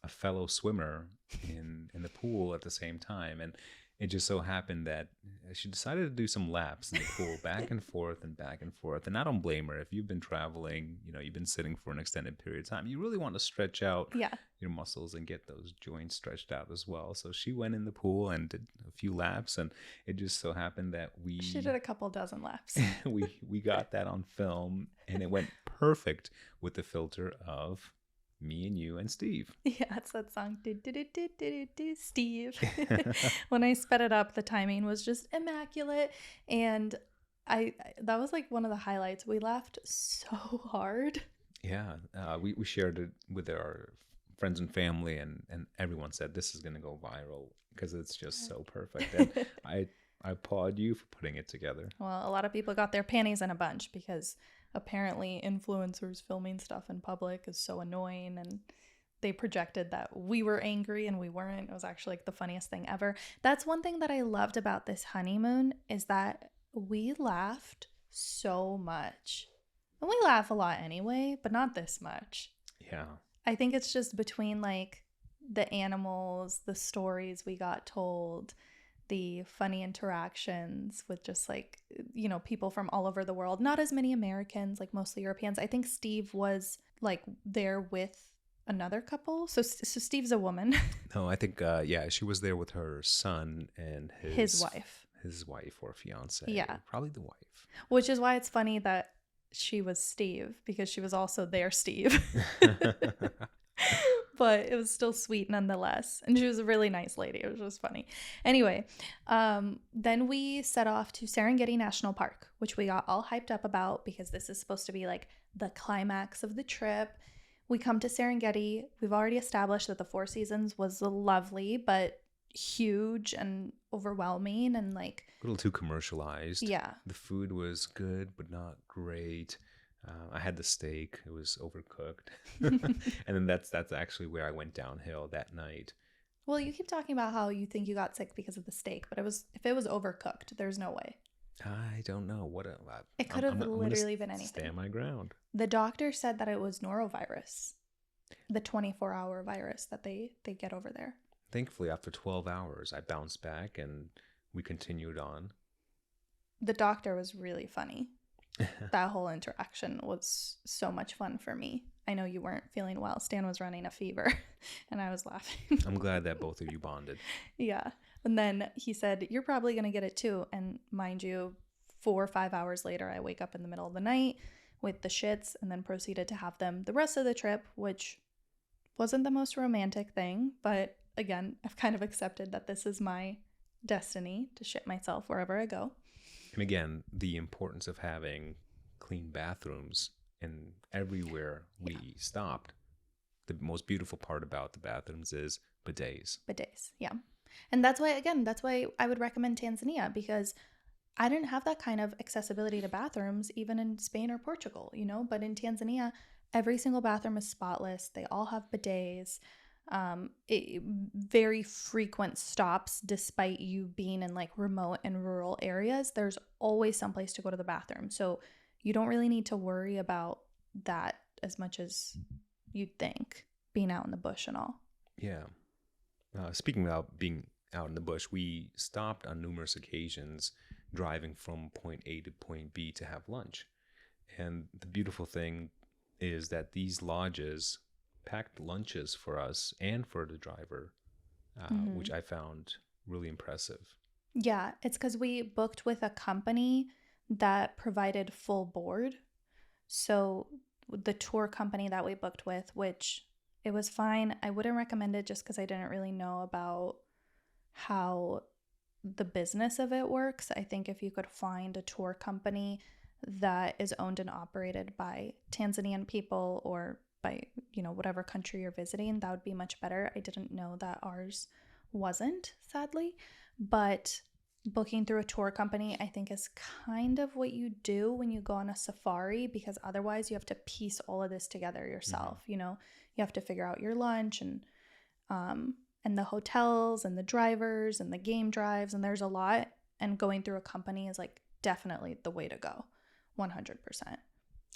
fellow swimmer in the pool at the same time. And it just so happened that she decided to do some laps in the pool, back and forth and back and forth. And I don't blame her. If you've been traveling, you've been sitting for an extended period of time, you really want to stretch out your muscles and get those joints stretched out as well. So she went in the pool and did a few laps, and it just so happened that she did a couple dozen laps. we got that on film, and it went perfect with the filter of me and you and Steve. Yeah, it's that song. Steve. When I sped it up, the timing was just immaculate. And I that was like one of the highlights. We laughed so hard. Yeah, we shared it with our friends and family, and everyone said this is going to go viral because it's just so perfect. And I applaud you for putting it together. Well, a lot of people got their panties in a bunch because apparently influencers filming stuff in public is so annoying, and they projected that we were angry and we weren't. It was actually like the funniest thing ever. That's one thing that I loved about this honeymoon is that we laughed so much. And we laugh a lot anyway, but not this much. Yeah. I think it's just between like the animals, the stories we got told, the funny interactions with just like, you know, people from all over the world. Not as many Americans, like mostly Europeans. I think Steve was like there with another couple. So Steve's a woman. No, I think yeah, she was there with her son and His wife. His wife or fiance. Yeah. Probably the wife. Which is why it's funny that she was Steve, because she was also their Steve. But it was still sweet nonetheless. And she was a really nice lady. It was just funny. Anyway, then we set off to Serengeti National Park, which we got all hyped up about because this is supposed to be like the climax of the trip. We come to Serengeti. We've already established that the Four Seasons was lovely, but huge and overwhelming and like a little too commercialized. Yeah. The food was good, but not great. I had the steak; it was overcooked, and then that's actually where I went downhill that night. Well, you keep talking about how you think you got sick because of the steak, but if it was overcooked, there's no way. I don't know what it could have literally been anything. Stand my ground. The doctor said that it was norovirus, the 24-hour virus that they get over there. Thankfully, after 12 hours, I bounced back and we continued on. The doctor was really funny. That whole interaction was so much fun for me. I know you weren't feeling well. Stan was running a fever and I was laughing. I'm glad that both of you bonded. Yeah. And then he said, you're probably going to get it too. And mind you, 4 or 5 hours later, I wake up in the middle of the night with the shits and then proceeded to have them the rest of the trip, which wasn't the most romantic thing. But again, I've kind of accepted that this is my destiny to shit myself wherever I go. And again, the importance of having clean bathrooms and everywhere we stopped. The most beautiful part about the bathrooms is bidets. Bidets, yeah. And that's why I would recommend Tanzania, because I didn't have that kind of accessibility to bathrooms even in Spain or Portugal, you know, but in Tanzania, every single bathroom is spotless. They all have bidets. Very frequent stops, despite you being in like remote and rural areas. There's always someplace to go to the bathroom. So you don't really need to worry about that as much as you'd think, being out in the bush and all. Yeah. Speaking about being out in the bush, we stopped on numerous occasions driving from point A to point B to have lunch. And the beautiful thing is that these lodges packed lunches for us and for the driver, which I found really impressive. Yeah, it's because we booked with a company that provided full board. So the tour company that we booked with, which it was fine. I wouldn't recommend it just because I didn't really know about how the business of it works. I think if you could find a tour company that is owned and operated by Tanzanian people or by, you know, whatever country you're visiting, that would be much better. I didn't know that ours wasn't, sadly. But booking through a tour company, I think, is kind of what you do when you go on a safari, because otherwise you have to piece all of this together yourself. You know, you have to figure out your lunch and the hotels and the drivers and the game drives, and there's a lot. And going through a company is like definitely the way to go, 100%.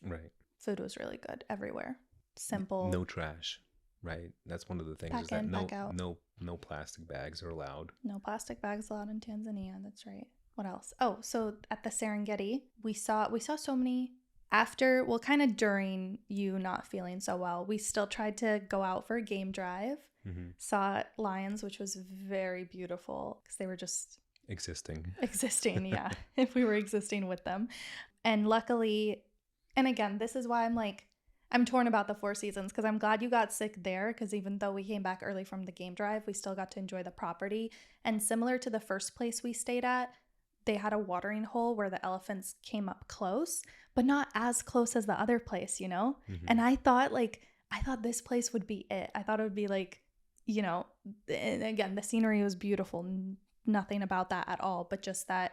Right. Food was really good everywhere. Simple. No trash, right? That's one of the things, Back is that in, back out. no plastic bags are allowed. No plastic bags allowed in Tanzania. That's right. What else? Oh, so at the Serengeti, we saw so many kind of during you not feeling so well, we still tried to go out for a game drive. Saw lions, which was very beautiful because they were just existing. Yeah, if we were existing with them. And luckily, And again, this is why I'm torn about the Four Seasons, because I'm glad you got sick there, because even though we came back early from the game drive, we still got to enjoy the property. And similar to the first place we stayed at, they had a watering hole where the elephants came up close, but not as close as the other place, you know? Mm-hmm. And I thought this place would be it. I thought it would be like, you know, and again, the scenery was beautiful. Nothing about that at all, but just that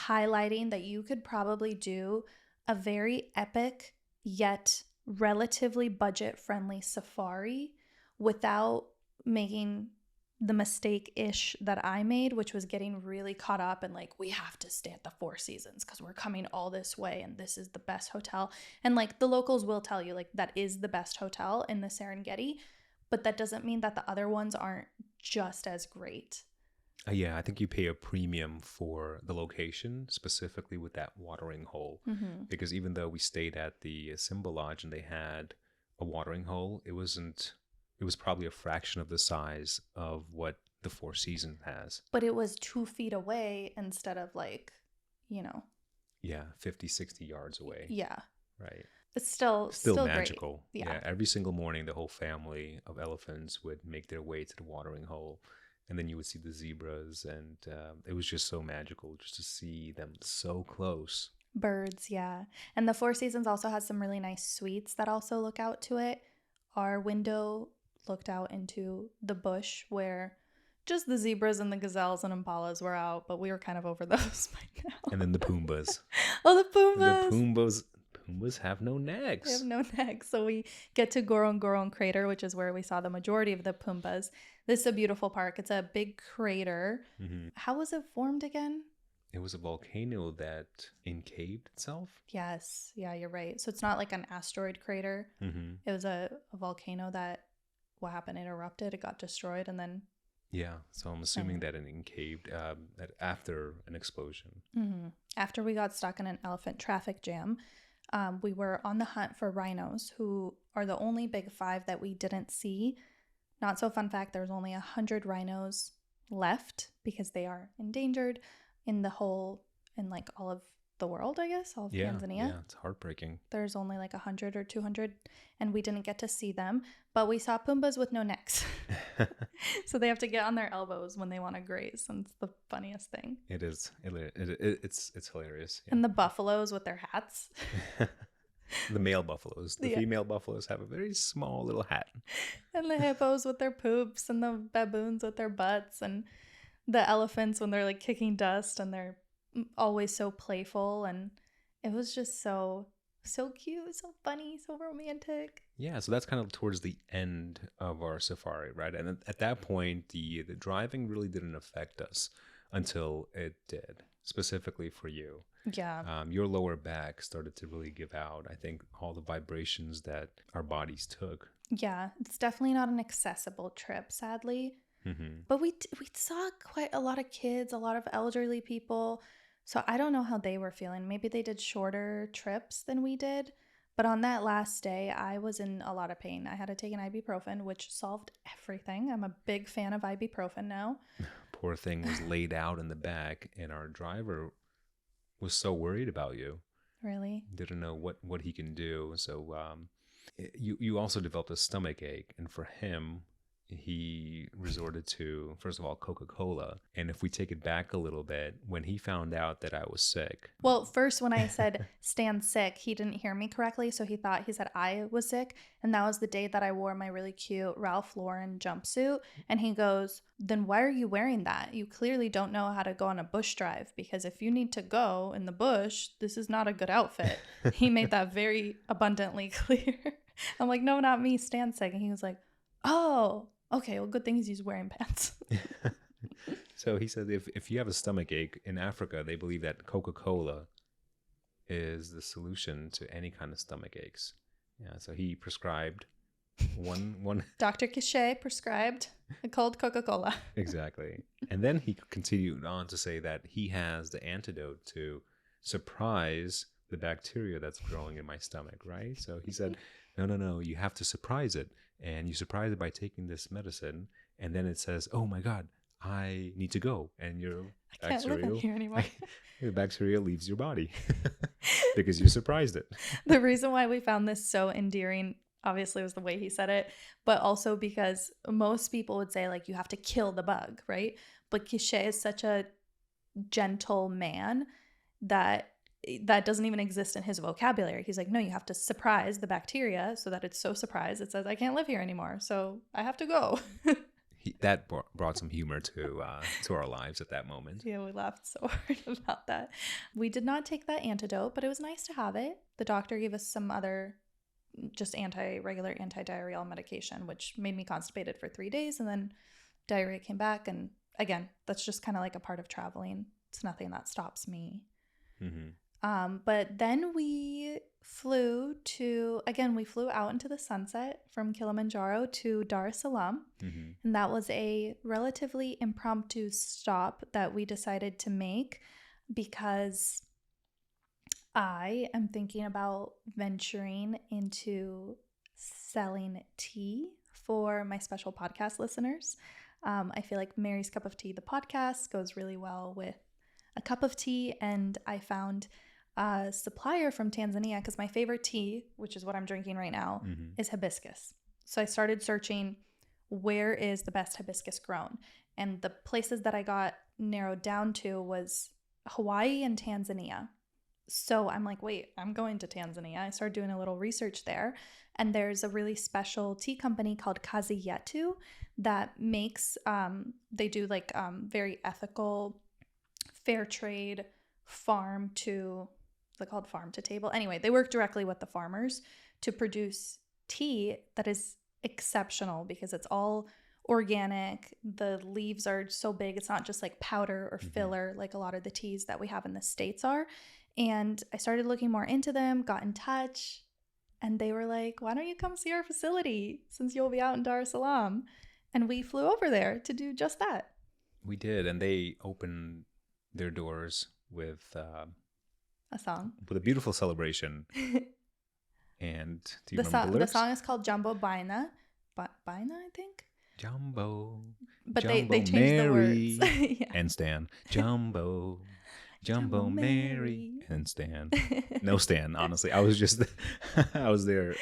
highlighting that you could probably do a very epic yet relatively budget-friendly safari without making the mistake-ish that I made, which was getting really caught up in like, we have to stay at the Four Seasons because we're coming all this way and this is the best hotel. And like the locals will tell you like that is the best hotel in the Serengeti, but that doesn't mean that the other ones aren't just as great. Yeah, I think you pay a premium for the location, specifically with that watering hole. Mm-hmm. Because even though we stayed at the Simba Lodge and they had a watering hole, it was probably a fraction of the size of what the Four Seasons has. But it was 2 feet away instead of like, you know. Yeah, 50, 60 yards away. Yeah. Right. It's still magical. Great. Yeah. Every single morning, the whole family of elephants would make their way to the watering hole. And then you would see the zebras, and it was just so magical just to see them so close. Birds, yeah. And the Four Seasons also has some really nice suites that also look out to it. Our window looked out into the bush where just the zebras and the gazelles and impalas were out, but we were kind of over those by now. And then the Pumbas. Oh, the Pumbas! The Pumbas have no necks. They have no necks. So we get to Goron Crater, which is where we saw the majority of the Pumbas. This is a beautiful park. It's a big crater. Mm-hmm. How was it formed again? It was a volcano that encaved itself. Yes. Yeah, you're right. So it's not like an asteroid crater. Mm-hmm. It was a volcano that, what happened? It erupted. It got destroyed and then... Yeah. So I'm assuming that it encaved that after an explosion. Mm-hmm. After we got stuck in an elephant traffic jam, we were on the hunt for rhinos, who are the only big five that we didn't see. Not so fun fact, there's only 100 rhinos left because they are endangered in like all of the world, I guess, all of Tanzania. Yeah, it's heartbreaking. There's only like 100 or 200 and we didn't get to see them, but we saw Pumbas with no necks. So they have to get on their elbows when they want to graze, and it's the funniest thing. It is. It's hilarious. Yeah. And the buffaloes with their hats. The male buffaloes. The female buffaloes have a very small little hat. And the hippos with their poops, and the baboons with their butts, and the elephants when they're like kicking dust, and they're always so playful. And it was just so cute, so funny, so romantic. Yeah, so that's kind of towards the end of our safari, right? And at that point, the driving really didn't affect us until it did, specifically for you. Yeah. Your lower back started to really give out, I think, all the vibrations that our bodies took. Yeah, it's definitely not an accessible trip, sadly. Mm-hmm. But we saw quite a lot of kids, a lot of elderly people. So I don't know how they were feeling. Maybe they did shorter trips than we did. But on that last day, I was in a lot of pain. I had to take an ibuprofen, which solved everything. I'm a big fan of ibuprofen now. Poor thing was laid out in the back, and our driver was so worried about you. Really? Didn't know what he can do. So you also developed a stomach ache, and for him, he resorted to, first of all, Coca-Cola. And if we take it back a little bit, when he found out that I was sick. Well, first when I said Stan's sick, he didn't hear me correctly. So he said I was sick. And that was the day that I wore my really cute Ralph Lauren jumpsuit. And he goes, then why are you wearing that? You clearly don't know how to go on a bush drive, because if you need to go in the bush, this is not a good outfit. He made that very abundantly clear. I'm like, no, not me, Stan's sick. And he was like, oh, okay, well, good thing he's wearing pants. So he said if you have a stomach ache in Africa, they believe that Coca-Cola is the solution to any kind of stomach aches. Yeah, so he prescribed one Dr. Cachet prescribed a cold Coca-Cola. Exactly. And then he continued on to say that he has the antidote to surprise the bacteria that's growing in my stomach, right? So he said, no, you have to surprise it. And you surprise it by taking this medicine, and then it says, oh my God, I need to go. And your I can't live in here anymore. The bacteria leaves your body. because you surprised it. The reason why we found this so endearing obviously was the way he said it, but also because most people would say like you have to kill the bug, right? But Quiche is such a gentle man that doesn't even exist in his vocabulary. He's like, no, you have to surprise the bacteria so that it's so surprised it says I can't live here anymore, so I have to go. That brought some humor to our lives at that moment. Yeah, we laughed so hard about that. We did not take that antidote, but it was nice to have it. The doctor gave us some other just regular anti-diarrheal medication, which made me constipated for 3 days, and then diarrhea came back. And again, that's just kind of like a part of traveling. It's nothing that stops me. But then we flew out into the sunset from Kilimanjaro to Dar es Salaam. And that was a relatively impromptu stop that we decided to make because I am thinking about venturing into selling tea for my special podcast listeners. I feel like Mary's Cup of Tea, the podcast, goes really well with a cup of tea, and I found a supplier from Tanzania because my favorite tea, which is what I'm drinking right now, is hibiscus. So I started searching where is the best hibiscus grown, and the places that I got narrowed down to was Hawaii and Tanzania. So I'm like, wait, I'm going to Tanzania. I started doing a little research there, and there's a really special tea company called Kazi Yetu that makes they do like very ethical, fair trade, they're called farm to table. Anyway, they work directly with the farmers to produce tea that is exceptional because it's all organic. The leaves are so big. It's not just like powder or filler like a lot of the teas that we have in the States are. And I started looking more into them, got in touch, and they were like, why don't you come see our facility since you'll be out in Dar es Salaam? And we flew over there to do just that. We did, and they opened their doors with a song, with a beautiful celebration. And do you remember the lyrics? The song is called Jumbo Baina, I think. Jumbo, but Jumbo they changed Mary the words. Yeah. and Stan. Jumbo Mary and Stan. No Stan, honestly. I was there.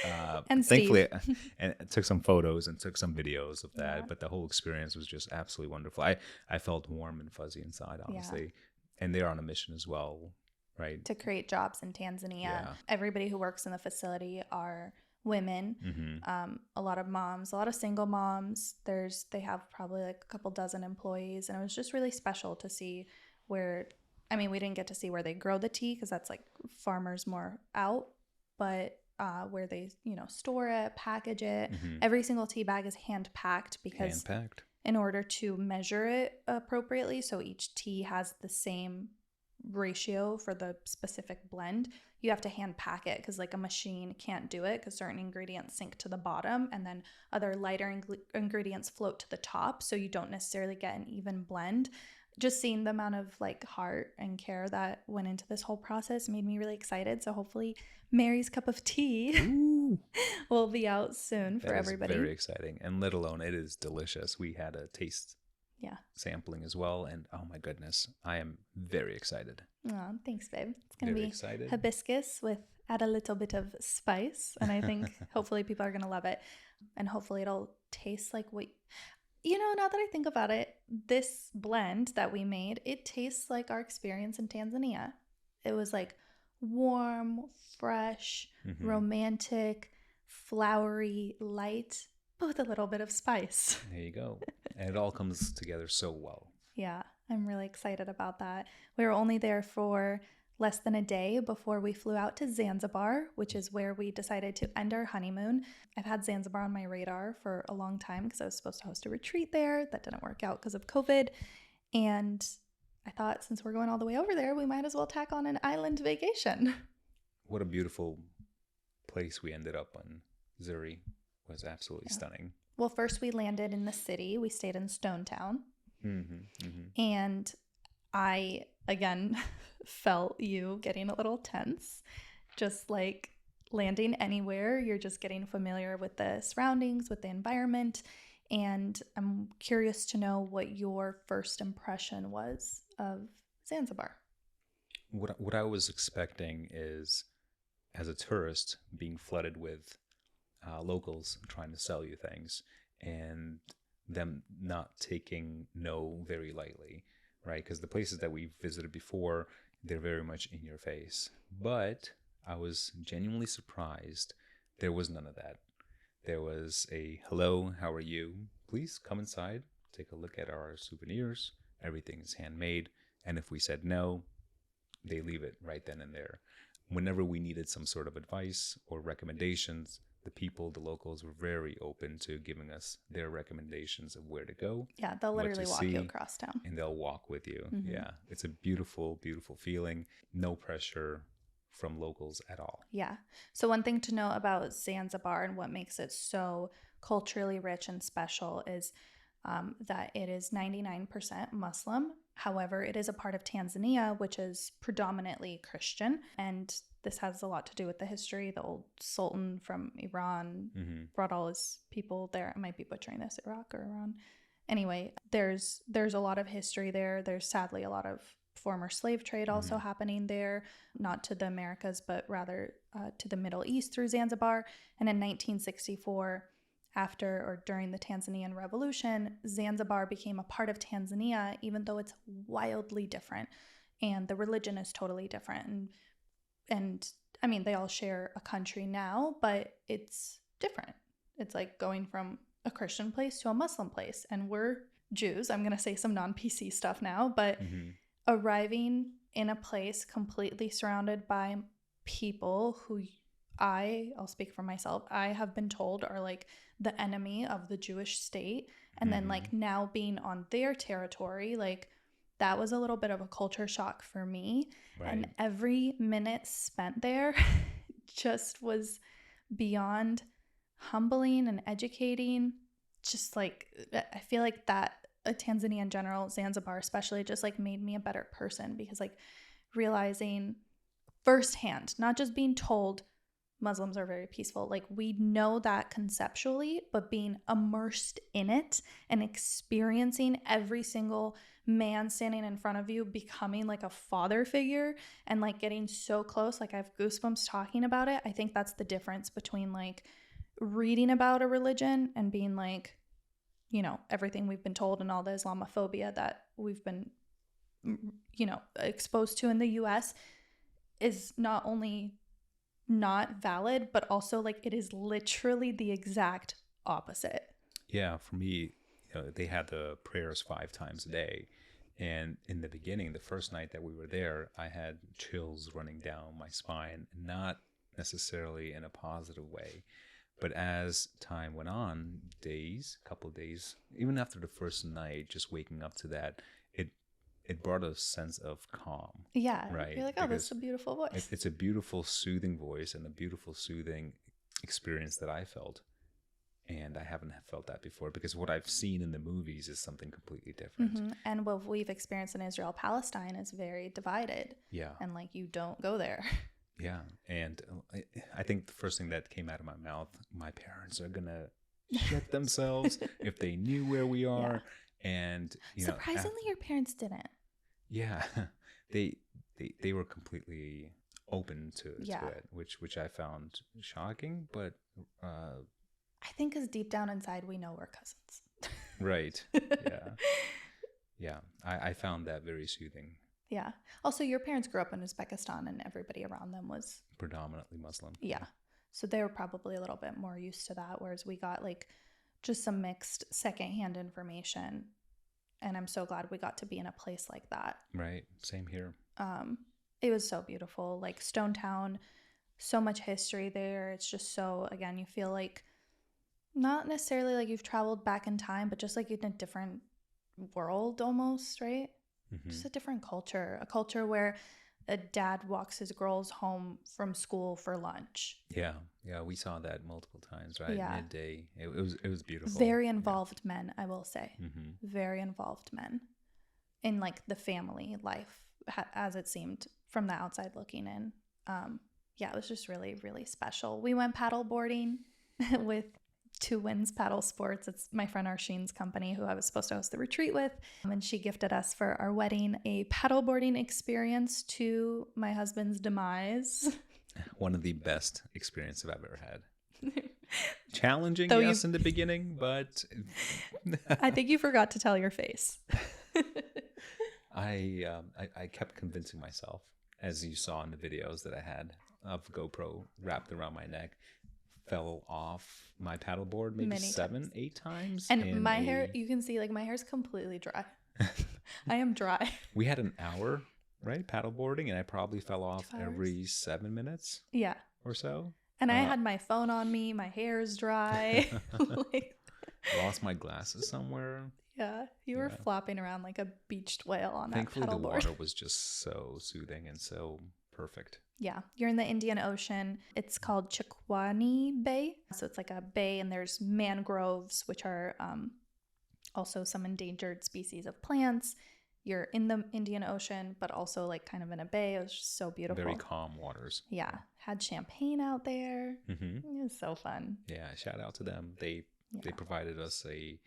And thankfully, Steve. and took some photos and took some videos of that. Yeah. But the whole experience was just absolutely wonderful. I felt warm and fuzzy inside, honestly. Yeah. And they're on a mission as well, right? To create jobs in Tanzania. Yeah. Everybody who works in the facility are women. A lot of moms, a lot of single moms. They have probably like a couple dozen employees, and it was just really special to see where. I mean, we didn't get to see where they grow the tea because that's like farmers more out, but where they, store it, package it. Every single tea bag is hand packed because in order to measure it appropriately, so each tea has the same ratio for the specific blend, you have to hand pack it because like a machine can't do it because certain ingredients sink to the bottom and then other lighter ingredients float to the top, so you don't necessarily get an even blend. Just seeing the amount of like heart and care that went into this whole process made me really excited. So hopefully Mary's Cup of Tea will be out soon for everybody. Very exciting. And let alone it is delicious. We had a taste sampling as well. And oh my goodness, I am very excited. Oh, thanks, babe. It's going to be excited. Hibiscus add a little bit of spice. And I think hopefully people are going to love it. And hopefully it'll taste like what... now that I think about it, this blend that we made, it tastes like our experience in Tanzania. It was like warm, fresh, romantic, flowery, light, but with a little bit of spice. There you go. And it all comes together so well. Yeah, I'm really excited about that. We were only there for less than a day before we flew out to Zanzibar, which is where we decided to end our honeymoon. I've had Zanzibar on my radar for a long time because I was supposed to host a retreat there. That didn't work out because of COVID. And I thought since we're going all the way over there, we might as well tack on an island vacation. What a beautiful place we ended up on. Zuri was absolutely stunning. Well, first we landed in the city. We stayed in Stone Town. And I, again, felt you getting a little tense. Just like landing anywhere, you're just getting familiar with the surroundings, with the environment. And I'm curious to know what your first impression was of Zanzibar. what I was expecting is, as a tourist, being flooded with locals trying to sell you things, and them not taking no very lightly, right? Because the places that we've visited before, they're very much in your face. But I was genuinely surprised there was none of that. There was a hello, how are you? Please come inside, take a look at our souvenirs. Everything is handmade. And if we said no, they leave it right then and there. Whenever we needed some sort of advice or recommendations, the people, the locals were very open to giving us their recommendations of where to go, Yeah, they'll what literally to walk see, you across town. and they'll walk with you. Mhm. Yeah, it's a beautiful, beautiful feeling. No pressure from locals at all. Yeah. So one thing to know about Zanzibar and what makes it so culturally rich and special is that it is 99% Muslim. However, it is a part of Tanzania, which is predominantly Christian. And this has a lot to do with the history. The old sultan from Iran brought all his people there. I might be butchering this, Iraq or Iran. Anyway, there's a lot of history there. There's sadly a lot of former slave trade also happening there, not to the Americas, but rather to the Middle East through Zanzibar. And in 1964, after or during the Tanzanian Revolution, Zanzibar became a part of Tanzania, even though it's wildly different and the religion is totally different. And I mean, they all share a country now, but it's different. It's like going from a Christian place to a Muslim place. And we're Jews. I'm going to say some non-PC stuff now, but arriving in a place completely surrounded by people who I'll speak for myself, I have been told are like the enemy of the Jewish state. And then like now being on their territory, like that was a little bit of a culture shock for me. Right. And every minute spent there just was beyond humbling and educating. Just like, I feel like that Tanzania in general, Zanzibar especially, just like made me a better person, because like realizing firsthand, not just being told Muslims are very peaceful. Like we know that conceptually, but being immersed in it and experiencing every single man standing in front of you becoming like a father figure and like getting so close, like I have goosebumps talking about it. I think that's the difference between like reading about a religion and being like, you know, everything we've been told and all the Islamophobia that we've been, you know, exposed to in the US is not only not valid, but also like it is literally the exact opposite. Yeah, for me, they had the prayers 5 times a day. And in the beginning, the first night that we were there, I had chills running down my spine, not necessarily in a positive way. But as time went on, couple of days, even after the first night, just waking up to that, it brought a sense of calm. Yeah. Right. You're like, oh, that's a beautiful voice. It's a beautiful, soothing voice and a beautiful, soothing experience that I felt. And I haven't felt that before, because what I've seen in the movies is something completely different. And what we've experienced in Israel, Palestine is very divided. Yeah. And like, you don't go there. Yeah. And I think the first thing that came out of my mouth, my parents are going to shit themselves if they knew where we are. Yeah. And, surprisingly, your parents didn't. Yeah. They were completely open to it, which I found shocking, but I think because deep down inside we know we're cousins. Right. Yeah. I found that very soothing. Yeah. Also, your parents grew up in Uzbekistan and everybody around them was predominantly Muslim. Yeah. So they were probably a little bit more used to that, whereas we got like just some mixed secondhand information. And I'm so glad we got to be in a place like that. Right. Same here. It was so beautiful. Like Stone Town, so much history there. It's just so, again, you feel like not necessarily like you've traveled back in time, but just like in a different world almost, right? Just a different culture, a culture where a dad walks his girls home from school for lunch. Yeah, we saw that multiple times, right? Yeah. Midday. It was beautiful. Very involved men, I will say. Very involved men in like the family life, as it seemed from the outside looking in. It was just really, really special. We went paddle boarding with Two Winds Paddle Sports. It's my friend Arsheen's company who I was supposed to host the retreat with. And she gifted us for our wedding a paddleboarding experience to my husband's demise. One of the best experiences I've ever had. Challenging, Though yes, in the beginning, but I think you forgot to tell your face. I kept convincing myself, as you saw in the videos that I had of GoPro wrapped around my neck, fell off my paddleboard maybe Many 7-8 times. And my hair, you can see like my hair's completely dry. I am dry. We had an hour, right, paddleboarding, and I probably fell off 2 hours? every 7 minutes Yeah. or so. And I had my phone on me. My hair's dry. Like, lost my glasses somewhere. yeah, you were flopping around like a beached whale on Thankfully, that paddleboard. the water was just so soothing and so perfect. Yeah, you're in the Indian Ocean. It's called Chikwani Bay. So it's like a bay, and there's mangroves, which are also some endangered species of plants. You're in the Indian Ocean, but also like kind of in a bay. It was just so beautiful. Very calm waters. Yeah, had champagne out there. Mm-hmm. It was so fun. Yeah, shout out to them. They provided us a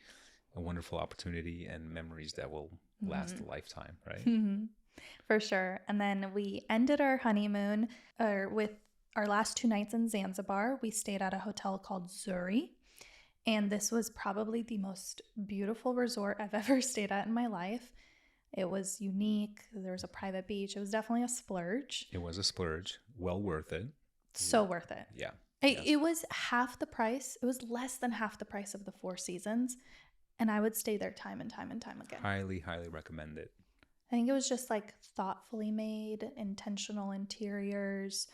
wonderful opportunity and memories that will last a lifetime, right? Mm-hmm. For sure. And then we ended our honeymoon with our last 2 nights in Zanzibar. We stayed at a hotel called Zuri. And this was probably the most beautiful resort I've ever stayed at in my life. It was unique. There was a private beach. It was definitely a splurge. It was a splurge. Well worth it. So worth it. Yeah. It was half the price. It was less than half the price of the Four Seasons. And I would stay there time and time and time again. Highly, highly recommend it. I think it was just like thoughtfully made, intentional interiors,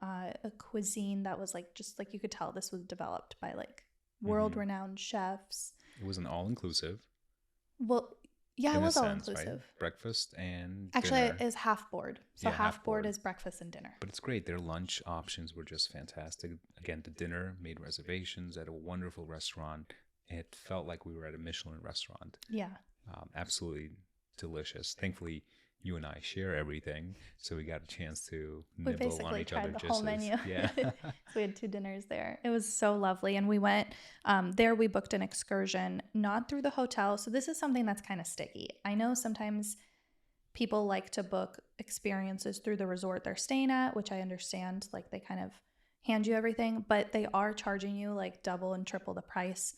a cuisine that was like, just like you could tell this was developed by like world-renowned chefs. It was an all-inclusive. Well, yeah, it was all inclusive. Right? Breakfast and actually dinner. It is half board. So Yeah, half board board is breakfast and dinner. But it's great. Their lunch options were just fantastic. Again, the dinner, made reservations at a wonderful restaurant. It felt like we were at a Michelin restaurant. Yeah. Absolutely delicious. Thankfully, you and I share everything, so we got a chance to nibble on each other's the whole menu. Yeah. So we had 2 dinners there. It was so lovely. And we went there. We booked an excursion, not through the hotel. So this is something that's kind of sticky. I know sometimes people like to book experiences through the resort they're staying at, which I understand. Like they kind of hand you everything, but they are charging you like double and triple the price,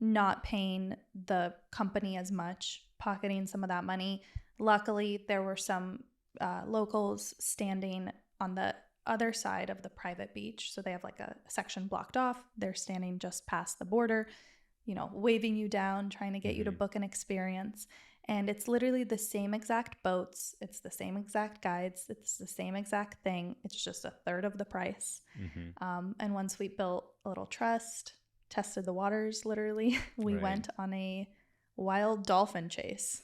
not paying the company as much, pocketing some of that money. Luckily, there were some locals standing on the other side of the private beach. So they have like a section blocked off. They're standing just past the border, waving you down, trying to get you to book an experience. And it's literally the same exact boats. It's the same exact guides. It's the same exact thing. It's just a third of the price. And once we built a little trust, tested the waters, literally, we went on a wild dolphin chase.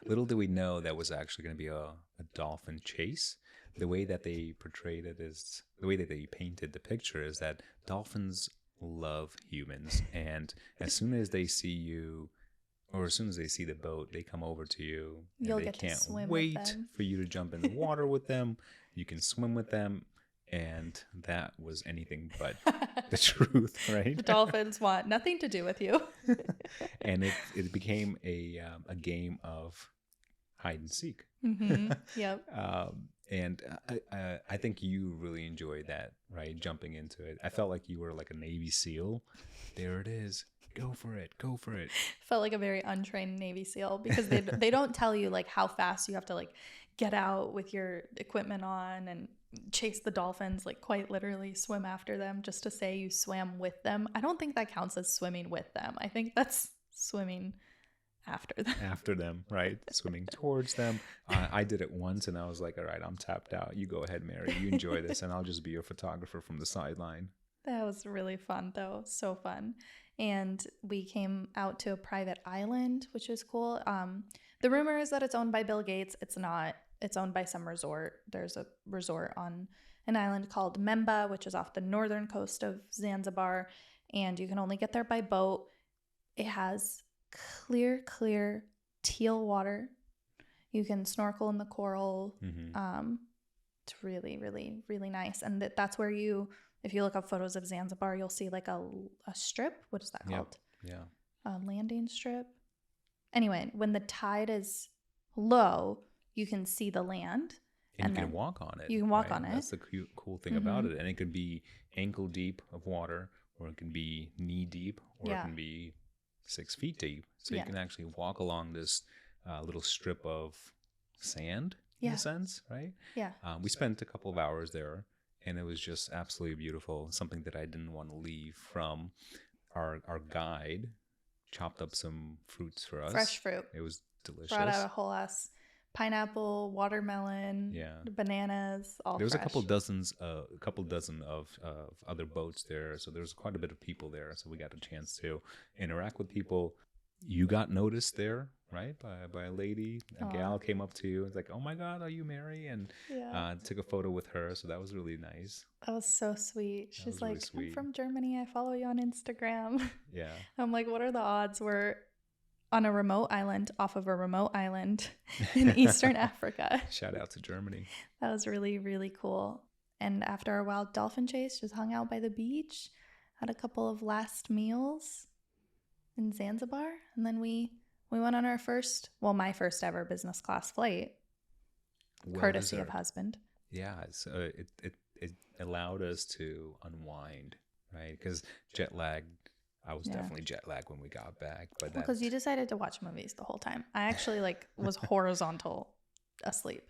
Little did we know that was actually going to be a dolphin chase. The way that they portrayed it is, the way that they painted the picture is that dolphins love humans. And as soon as they see you, or as soon as they see the boat, they come over to you. And You'll they get to can't swim wait with them. for you to jump in the water with them. You can swim with them. And that was anything but the truth, right? The dolphins want nothing to do with you. And it became a game of hide and seek. Yep. And I think you really enjoyed that, right? Jumping into it. I felt like you were like a Navy SEAL. There it is. Go for it. Go for it. Felt like a very untrained Navy SEAL because they don't tell you like how fast you have to like get out with your equipment on and chase the dolphins, like quite literally swim after them just to say you swam with them. I don't think that counts as swimming with them. I think that's swimming after them. After them, right? Swimming towards them. I did it once and I was like, all right, I'm tapped out. You go ahead, Mary. You enjoy this and I'll just be your photographer from the sideline. That was really fun though. So fun. And we came out to a private island, which is cool. The rumor is that it's owned by Bill Gates. It's not. It's owned by some resort. There's a resort on an island called Memba, which is off the northern coast of Zanzibar. And you can only get there by boat. It has clear teal water. You can snorkel in the coral. It's really, really, really nice. And that's where if you look up photos of Zanzibar, you'll see like a strip. What is that Yep. called? Yeah. A landing strip. Anyway, when the tide is low, you can see the land. And you can walk on it. You can walk on it. That's the cool thing about it. And it could be ankle deep of water, or it can be knee deep, or it can be 6 feet deep. So you can actually walk along this little strip of sand, in a sense, right? Yeah. We spent a couple of hours there, and it was just absolutely beautiful. Something that I didn't want to leave from our guide. Chopped up some fruits for us. Fresh fruit. It was delicious. Brought out a whole ass pineapple, watermelon, bananas, all there was fresh. a couple dozen of other boats there, so there was quite a bit of people there. So we got a chance to interact with people. You got noticed there, right, by a lady. A gal came up to you and was like, "Oh my God, are you Mary?" And took a photo with her. So that was really nice. That was so sweet. She's like, really sweet. "I'm from Germany. I follow you on Instagram." Yeah. I'm like, "What are the odds we're on a remote island off of a remote island in Eastern Africa?" Shout out to Germany. That was really, really cool. And after a wild dolphin chase, just hung out by the beach, had a couple of last meals in Zanzibar, and then we went on our my first ever business class flight, courtesy of husband. Yeah, so it allowed us to unwind, right? Because jet lag, I was definitely jet lagged when we got back, but because you decided to watch movies the whole time. I actually was horizontal asleep,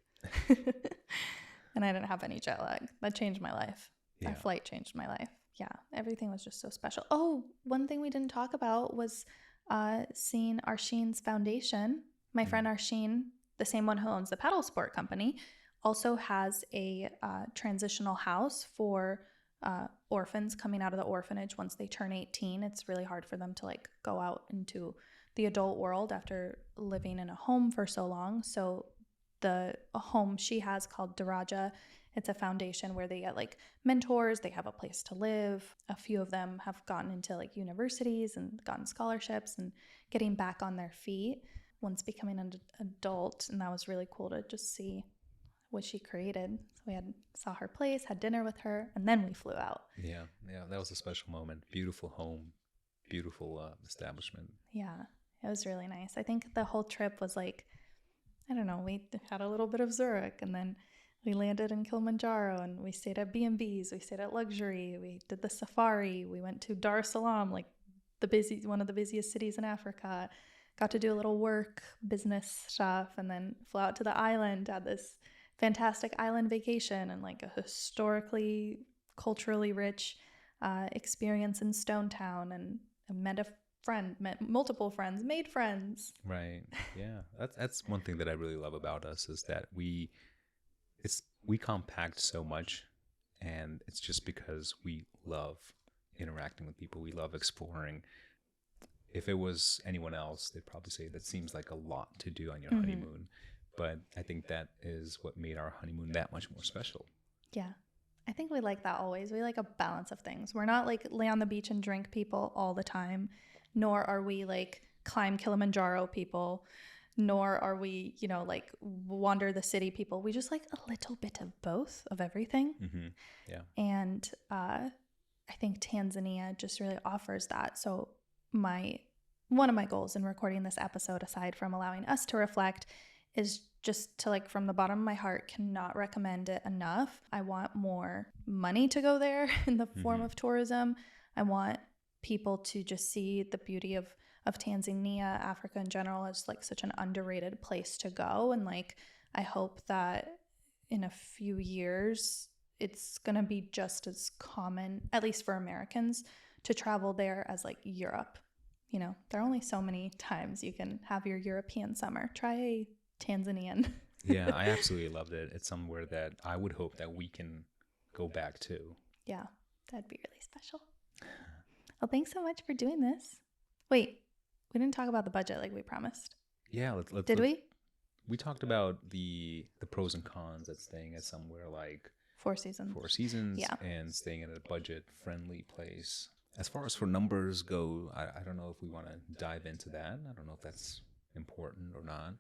and I didn't have any jet lag. That changed my life. That flight changed my life. Yeah, everything was just so special. Oh, one thing we didn't talk about was seeing Arsheen's foundation. My friend Arsheen, the same one who owns the paddle sport company, also has a transitional house for orphans coming out of the orphanage once they turn 18. It's really hard for them to go out into the adult world after living in a home for so long. So the home she has called Daraja, it's a foundation where they get mentors, they have a place to live. A few of them have gotten into universities and gotten scholarships and getting back on their feet once becoming an adult. And that was really cool to just see what she created. So we saw her place, had dinner with her, and then we flew out. Yeah, that was a special moment. Beautiful home, beautiful establishment. Yeah, it was really nice. I think the whole trip was I don't know, we had a little bit of Zurich, and then we landed in Kilimanjaro, and we stayed at B&Bs, we stayed at luxury, we did the safari, we went to Dar es Salaam, one of the busiest cities in Africa, got to do a little work, business stuff, and then flew out to the island, had this fantastic island vacation and a historically, culturally rich experience in Stone Town, and met multiple friends, made friends. Right. Yeah. That's one thing that I really love about us is that we compact so much, and it's just because we love interacting with people. We love exploring. If it was anyone else, they'd probably say that seems like a lot to do on your honeymoon. But I think that is what made our honeymoon that much more special. Yeah. I think we like that always. We like a balance of things. We're not lay on the beach and drink people all the time, nor are we climb Kilimanjaro people, nor are we, wander the city people. We just like a little bit of both of everything. Mm-hmm. Yeah. And I think Tanzania just really offers that. So one of my goals in recording this episode, aside from allowing us to reflect, is just to from the bottom of my heart, cannot recommend it enough. I want more money to go there in the form of tourism. I want people to just see the beauty of Tanzania, Africa in general, as such an underrated place to go. And I hope that in a few years, it's going to be just as common, at least for Americans, to travel there as Europe. There are only so many times you can have your European summer. Try a Tanzanian. Yeah, I absolutely loved it. It's somewhere that I would hope that we can go back to. Yeah, that'd be really special. Well, thanks so much for doing this. Wait, we didn't talk about the budget like we promised. Yeah, Did we? We talked about the pros and cons of staying at somewhere like Four Seasons. Yeah. And staying at a budget-friendly place. As far as for numbers go, I don't know if we want to dive into that. I don't know if that's important or not.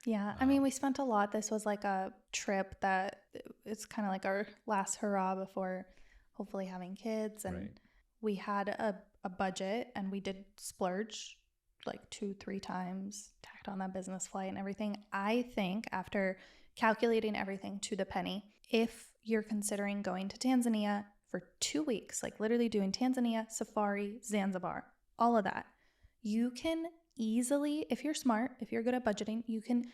Yeah. I mean, we spent a lot. This was like a trip that it's kind of like our last hurrah before hopefully having kids. And Right. we had a budget and we did splurge like 2-3 times, tacked on that business flight and everything. I think after calculating everything to the penny, if you're considering going to Tanzania for 2 weeks, like literally doing Tanzania, safari, Zanzibar, all of that, you can easily, if you're smart, if you're good at budgeting, you can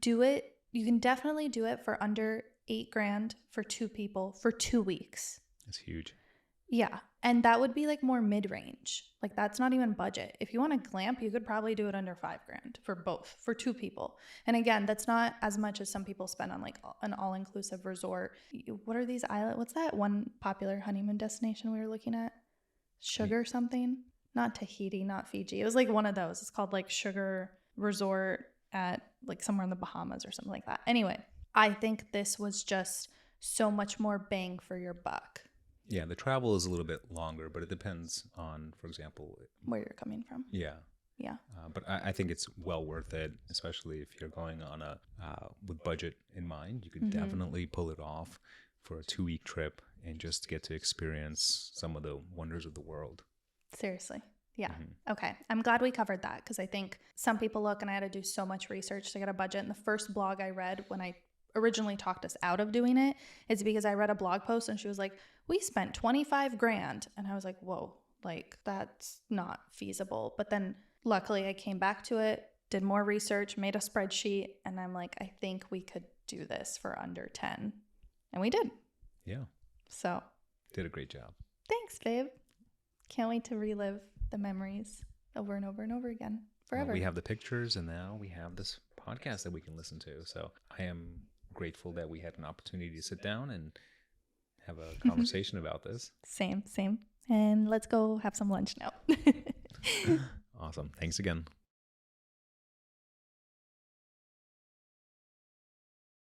do it. You can definitely do it for under $8,000 for 2 people for 2 weeks. It's huge. Yeah. And that would be like more mid-range. Like that's not even budget. If you want to glamp, you could probably do it under $5,000 for both, for 2 people. And again, that's not as much as some people spend on like an all-inclusive resort. What are these islands? What's that one popular honeymoon destination we were looking at? Sugar something? Not Tahiti, not Fiji. It was like one of those. It's called like Sugar Resort at like somewhere in the Bahamas or something like that. Anyway, I think this was just so much more bang for your buck. Yeah, the travel is a little bit longer, but it depends on, for example, Where you're coming from. yeah. Yeah. But I think it's well worth it, especially if you're going on a with budget in mind. You could definitely pull it off for a 2-week trip and just get to experience some of the wonders of the world. Seriously. Yeah. Okay. I'm glad we covered that because I think some people look, and I had to do so much research to get a budget. And the first blog I read when I originally talked us out of doing it is because I read a blog post and she was like, we spent $25,000. And I was like, whoa, like that's not feasible. But then luckily I came back to it, did more research, made a spreadsheet, and I'm like, I think we could do this for under 10. And we did. Yeah. So Did a great job. thanks, babe. Can't wait to relive the memories over and over and over again forever. Well, we have the pictures, and now we have this podcast that we can listen to. So I am grateful that we had an opportunity to sit down and have a conversation about this. Same. And let's go have some lunch now. Awesome. Thanks again.